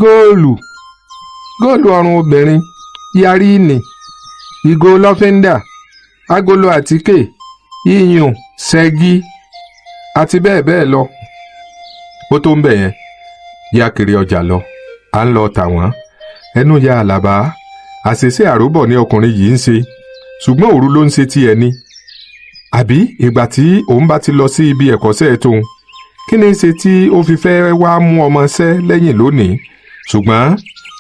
góòlù ọrùn obìnrin, yaríìnì, ìgò lọ́fíńdà, agolo àtíkè, iyùn, ṣẹ́gí àti bẹ́ẹ̀ bẹ́ẹ̀ lọ. Ó tó ń bẹ̀ yẹn. Yá kiri ọjà lọ. À ń lọ tà wọ́n. Ẹnu ya Àlàbá. Àṣìṣe àróbọ̀ ni ọkùnrin yìí ń ṣe. Ṣùgbọ́n òru ló ń ṣe ti ẹni. Àbí ìgbà tí òun bá ti lọ sí ibi ẹ̀kọ́ṣẹ́ tóun, kí ni ṣe tí ó fi fẹ́ wá mú ọmọ ṣẹ́ lẹ́yìn lónìí ṣùgbọ́n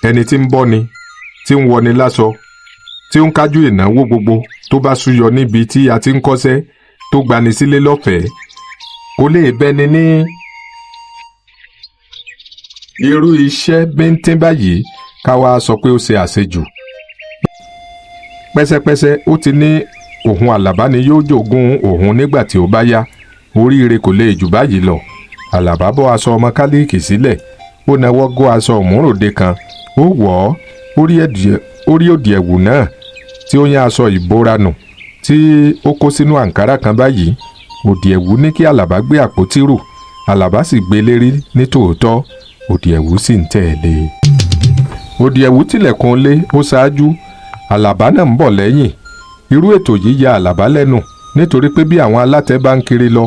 ẹni tí ń bọ́ ni tí ń wọni láṣọ tí ó ń kájú ìnáwó gbogbo tó bá súyọ níbi tí a ti ń kọ́ṣẹ́ tó gbani sílé lọ́fẹ̀ẹ́ kò lè bẹni ní irú iṣẹ́ bíntín báyìí ká wá sọ pé ó ṣe àṣejù. pẹ́sẹ́pẹ́sẹ́ ó ti ní òun Àlàbá ni yóò jogún òun nígbà tí ó bá yá oríire kò lè jù báyìí lọ. Àlàbá bọ́ aṣọ ọmọ kálíìkì sílẹ̀ ó nawọ́ gó aṣọ òmùròde kan ó wọ̀ ọ́ orí òdì ẹ̀wù náà tí ó yán aṣọ ìbora nù tí ó kó sínú àǹkárá kan báyìí. òdì ẹ̀wù ní kí Àlàbá gbé àpótí rù Àlàbá sì gbé lérí ní tòótọ́ òdì ẹ̀wù sì ń tẹ̀lé. òdì ẹ̀wù tilẹ̀kùn lé ó ṣáájú Àlàbá náà ń bọ̀ lẹ́yìn. irú ètò yìí ya Àlàbá lẹ́nu nítorí pé bí àwọn alátẹ bá ń kiri lọ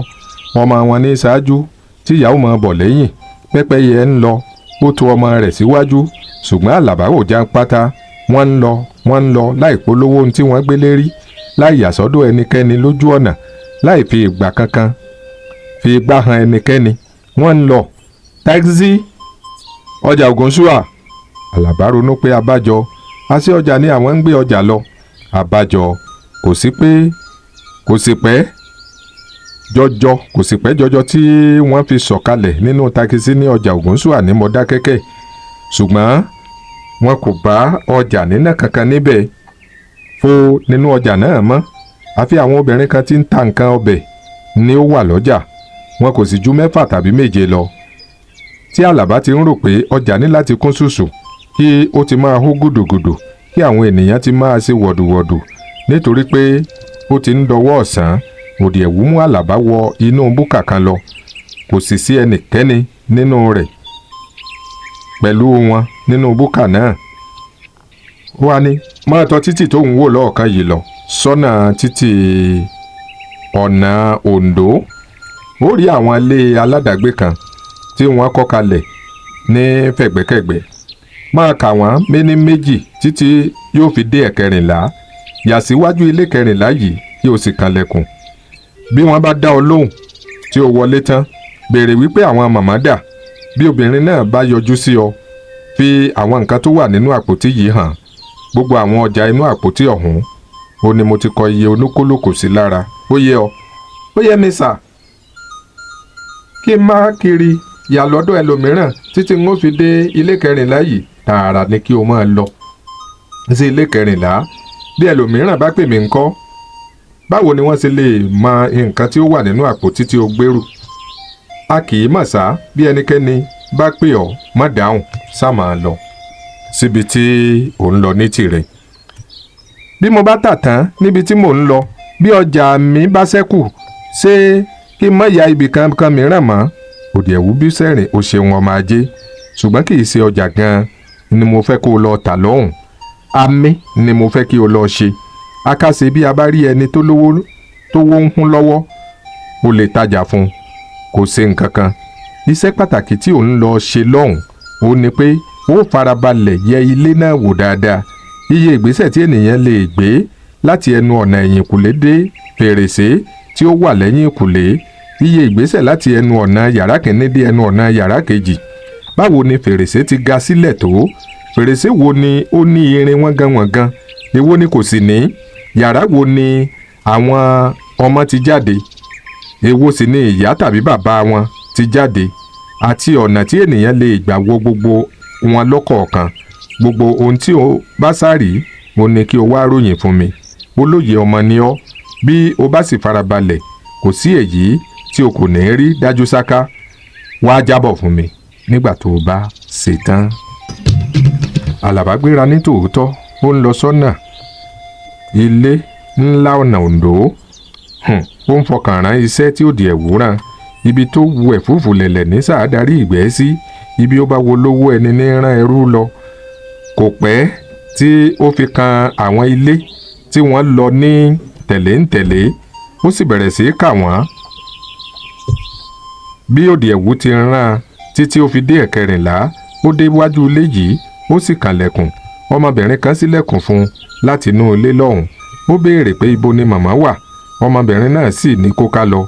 ọmọ wọn ní ṣáájú tí ìyàwó máa bọ̀ lẹ́yìn. pẹ́pẹ́yẹ ń lọ ó tò ọmọ rẹ̀ síwájú ṣùgbọ́n Àlàbá ò já pátá wọ́n ń lọ láì polówó ohun tí wọ́n gbé lérí láì yàsọ́dọ̀ ẹnikẹ́ni lójú ọ̀nà láì fi ìgbà kankan fi igbá han ẹnikẹ́ni. wọ́n ń lọ táxi ọjà Ògúnṣúà. Àlàbá ronú pé abájọ àṣé ọjà ni àwọn ń gbé ọjà lọ. abájọ kò sí pẹ́ jọjọ tí wọ́n fi sọ̀kalẹ̀ nínú takisí ní ọjà Ògúnṣúà ní Mọdákẹ́kẹ́ ṣùgbọ́n wọn kò bá ọjà nínà kankan níbẹ̀ fó nínú ọjà náà mọ́ àfi àwọn obìnrin kan tí ń ta nǹkan ọbẹ̀ ni ó wà lọ́jà wọn kò sì ju 6 tàbí 7 lọ. tí Àlàbá ti ń rò pé ọjà ní láti kún ṣùṣù kí ó ti máa hó gùdùgùdù kí àwọn ènìyàn ti máa ṣe wọ̀dùwọ̀dù nítorí pé ó ti ń dọwọ́ ọ̀sán òdì ẹ̀wù mú Àlàbá wọ inú búkà kan lọ. kò sì sí ẹnikẹ́ni nínú rẹ̀ pẹ̀lú wọn nínú búkà náà. ó wá ní máa tọ títì tó ń wò lọ́ọ̀kan yìí lọ sọ́nà títì ọ̀nà Oǹdó. ó rí àwọn ilé aládàgbé kan tí wọ́n kọ́ kalẹ̀ ní fẹ̀gbẹ́kẹ̀gbẹ́. máa kà wọ́n méní méjì títí yóò fi dé ẹ̀kẹrìnlá. yà síwájú ilé kẹrìnlá yìí kí o sì kanlẹ̀kùn. bí wọ́n bá dá ọ lóhùn tí o wọlé tán béèrè wípé àwọn màmá dà. bí obìnrin náà bá yọjú sí ọ fi àwọn nǹkan tó wà nínú àpótí yìí hàn. gbogbo àwọn ọjà inú àpótí ọ̀hún ó ní mo ti kọ iye olúkúlùkù sí lára. ó yé ọ. ó yé mi sà. kí n má kiri yà lọ́dọ̀ ẹlòmíràn títí n ó fi dé ilé kẹrìnlá yìí tààrà ni kí o máa lọ sí ilé kẹrìnlá. bí ẹlòmíràn bá pè mí ńkọ́ báwo ni wọ́n ṣe lè mọ nǹkan tí ó wà nínú àpótí tí o gbèrú. a kì í mọ̀ sá bí ẹnikẹ́ni bá pè ọ́ má dáhùn sá máa lọ síbi tí ò ń lọ ní tirẹ̀. bí mo bá tà tán níbi tí mò ń lọ bí ọjà mi bá ṣẹ́kù ṣé kí n má ya ibì kankan mìíràn mọ́. òdì ẹ̀wù bí sẹ́rìn ó ṣeun ọmọ ajé ṣùgbọ́n kì í ṣe ọjà gan-an ni mo fẹ́ kó o lọ tà lọ́hùn. àmì ni mo fẹ́ kí o lọ ṣe. akáṣe bí a bá rí ẹni tó wó ń hún lọ́wọ́ o lè tajà fún un kò ṣe nǹkan kan. iṣẹ́ pàtàkì tí ò ń lọ ṣe lọ́hùn ó ní pé ó farabalẹ̀ yẹ ilé náà wò dáadáa. iye ìgbésẹ̀ tí ènìyàn lè gbé láti ẹnu ọ̀nà ẹ̀yìnkùlé dé fèrèsé tí ó wà lẹ́yìn ìkùlé. iye ìgbésẹ̀ láti ẹnu ọ̀nà yàrá kìíní dé ẹnu ọ̀nà yàrá kejì. báwo ni fèrèsé ti ga sílẹ̀ tó. fèrèsé wo ni ó ní irin wọ́ngànwọ̀ngàn èwo ni kò sì ní. yàrá wo ni àwọn ọmọ ti jáde èwo sì ni ìyá tàbí bàbá wọn ti jáde àti ọ̀nà tí ènìyàn lè gbà wọ gbogbo wọn lọ́kọ̀ọ̀kan. gbogbo ohun tí o bá sáré mo ní kí o wá ròyìn fún mi. olóye ọmọ ni ọ́ bí o bá sì farabalẹ̀ kò sí èyí tí o kò ní rí dájú sáká. wá jábọ̀ fún mi nígbà tó o bá ṣetán. Àlàbá gbéra ní tòótọ́ ó ń lọ sọ́nà ilé ńlá ọ̀nà Oǹdó. ó ń fọkàn rán iṣẹ́ tí òdì ẹ̀wù rán. ibi tó wu ẹ̀fúùfù lẹ̀lẹ̀ ní sàádarí ìgbẹ́ sí. ibi ó bá wo lówó ẹni ní rán ẹrú lọ. kò pẹ́ tí ó fi kan àwọn ilé tí wọ́n lọ ní tẹ̀léǹtẹ̀lé ó sì bẹ̀rẹ̀ sí í kà wọ́n. bí òdì ẹ̀wù ti rán títí ó fi dé ẹ̀kẹrìnlá ó dé iwájú ilé yìí ó sì kànlẹ̀kùn. ọmọbìnrin kan ṣílẹ̀kùn fún un láti inú ilé lọ́hùn. ó béèrè pé ibo ni màmá wà. ọmọbìnrin náà sì ní kó ká lọ.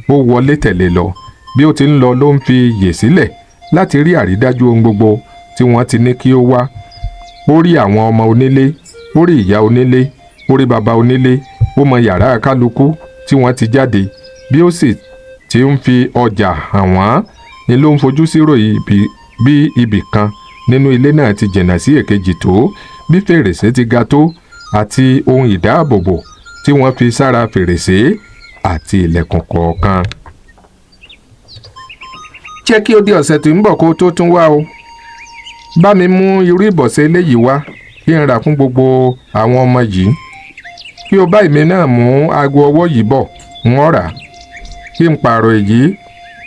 ó wọlé tẹ̀lé lọ. bí ó ti ń lọ ló ń fi iyè sílẹ̀ láti rí àrídájú ohun gbogbo tí wọ́n ti ní kí ó wá. Ó rí àwọn ọmọ onílé, ó rí ìyá onílé, ó rí baba onílé, ó mọ yàrá kálukú tí wọ́n ti jáde. Bí ó sì ti ń fi ọjà hàn wọ́n ni ló ń fojú sírò bí ibì kan nínú ilé náà ti jìnnà sí èkejì tó, bí fèrèsé ti ga tó, àti ohun ìdáàbòbò tí wọ́n fi sára fèrèsé àti ilẹ̀kùn kọ̀ọ̀kan. Jẹ́ kí ó di ọ̀sẹ̀ tó ń bọ̀ kó tó tún wá o. Bá mi mú irú ìbọ̀sẹ̀ eléyìí wá kí n rà fún gbogbo àwọn ọmọ yìí. Kí o bá èmi náà mú aago ọwọ́ yìí bọ̀, n ó rà. Kí n pààrọ̀ èyí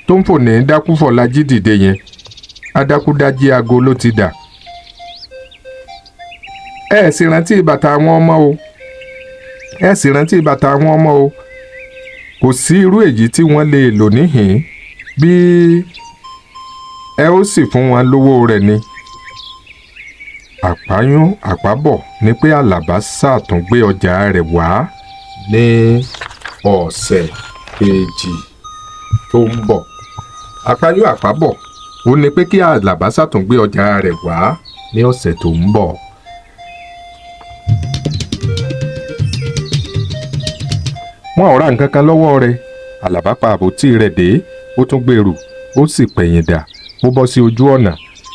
tó ń fò ní dákúfọ̀lájí dìde yẹn. Adákúdájí aago ló ti dà. Ẹ sì rántí bàtà àwọn ọmọ o. Ẹ sì rántí bàtà àwọn ọmọ o. Kò sí irú èyí tí wọ́n lè lò níhìn-ín bí ẹ ó sì fún wọn lówó rẹ̀ ni. Àpáyún àpábọ̀ ni pé Àlàbá ṣàtúngbé ọjà rẹ̀ wá ní ọ̀sẹ̀ kejì tó ń bọ̀. Àpáyún àpábọ̀ ó ní pé kí Àlàbá ṣàtúngbé ọjà rẹ̀ wá ní ọ̀sẹ̀ tó ń bọ̀. Wọ́n ò ra nǹkan kan lọ́wọ́ rẹ̀. Àlàbá pa àpótí rẹ̀ dé, ó tún gbèrú, ó sì pẹ̀yìn dà, ó bọ́ sí ojú ọ̀nà,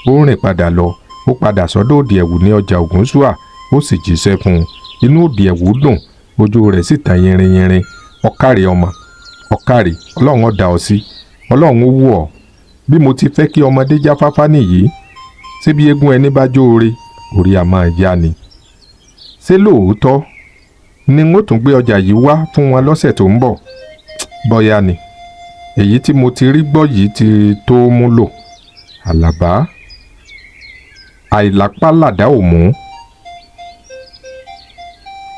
ó rìn padà lọ, ó padà sọ́dọ̀ òdì ẹ̀wù ní ọjà Ògúnṣúà, ó sì jíṣẹ́ fún un. Inú òdì ẹ̀wù dùn, ojú rẹ̀ sì tàn yinrin-yinrin. Ọ̀kàrè ọmọ, ọ̀kàrè, Ọlọ́run ó dá ọ sí, Ọlọ́run ó wù ọ́. Bí mo ti fẹ́ kí ọmọdé jáfáfá nìyí, ṣé bí eégún ẹni bá jó ore, orí a máa yá ni. Ṣé lóòótọ́ ni n ó tún gbé ọjà yìí wá fún wọn lọ́sẹ̀ tó ń bọ̀? Bọ́yá ni. Èyí tí mo ti rí gbọ́ yìí ti tó mú lò. Àlàbá, àìlápálàdá ò mú.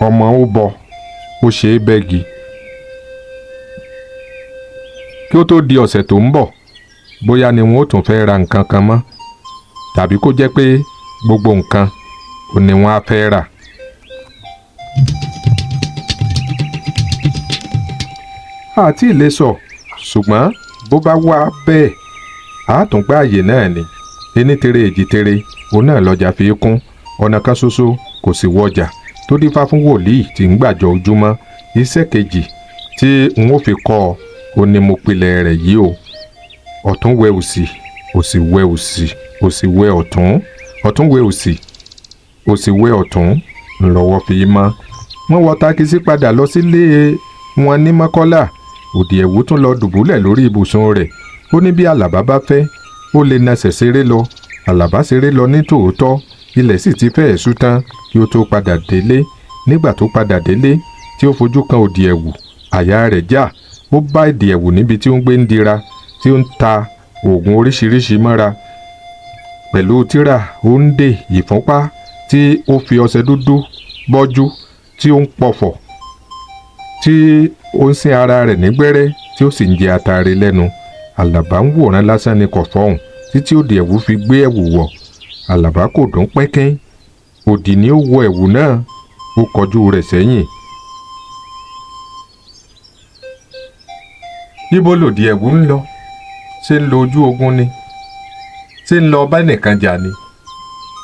Ọmọ ó bọ, ó ṣe é bẹ́gi. Kí ó tó di ọ̀sẹ̀ tó ń bọ̀, bóyá ni wọn ó tún fẹ́ ra nǹkan kan mọ́, tàbí kó jẹ́ pé gbogbo nǹkan ò ní wọn á fẹ́ rà. Àti ilé sọ, ṣùgbọ́n bó bá wá bẹ́ẹ̀, a tún gba àyè náà ni. Ení tere èjì tere, òun náà lọ́jà fi kún. Ọ̀nà kan ṣoṣo kò sì wọjà tó dífá fún wòlíì tí ń gbàjọ ojúmọ́. Iṣẹ́ kejì tí n ó fi kọ́ ọ, ó ní mo pilẹ̀ rẹ̀ yìí o. Ọ̀tún wẹ òsì, òsì wẹ òsì, òsì wẹ ọ̀tún, ọ̀tún wẹ òsì, òsì wẹ ọ̀tún, ńlọ́wọ́ fi mọ́. Wọ́n wọ takisí padà lọ sílé wọn ní Mọ́kọ́lá. Òdì ẹ̀wù tún lọ dùbúlẹ̀ lórí ibùsùn rẹ̀. Ó ní bí Àlàbá bá fẹ́, ó lè nasẹ̀ ṣeré lọ. Àlàbá ṣeré lọ ní tòótọ́. Ilẹ̀ sì ti fẹ́ẹ̀ ṣú tán kí ó tó padà délé. Nígbà tó padà délé tí ó fojú kan òdì ẹ̀wù, àyà rẹ̀ já. Ó bá ìdì ẹ̀wù níbi tí ó ń gbé ń dira, tí ó ń ta oògùn oríṣiríṣi mọ́ra. Pẹ̀lú tírà ó ń dè ìfúnpá tí ó fi ọṣẹ dúdú bọ́jú, tí ó ń pọ̀fọ̀, tí ó ń sin ara rẹ̀ nígbẹ́rẹ́, tí ó sì ń jẹ atare lẹ́nu. Àlàbá ń wòran lásán ni kò fọhùn títí òdì ẹ̀wù fi gbé ẹ̀wù wọ̀. Àlàbá kò dún pẹ́kẹ́. Òdì ni ó wọ ẹ̀wù náà, ó kọjú rẹ̀ sẹ́yìn. Níbo lòdì ẹ̀wù ń lọ? Ṣé ń lọ ojú ogun ni? Ṣé ń lọ bá nìkan jà ni?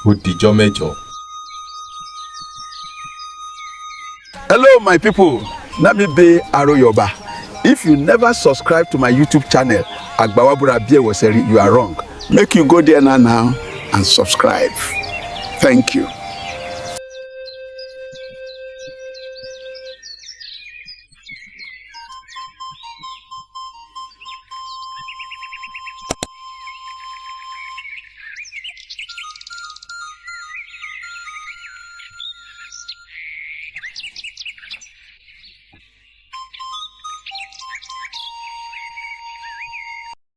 Ó dìjọ́ mẹ́jọ. Hello my people, Namibe Aroyoba. If you never subscribe to my YouTube channel, Agbawabura Biewoseri, you are wrong. Make you go there now and subscribe. Thank you.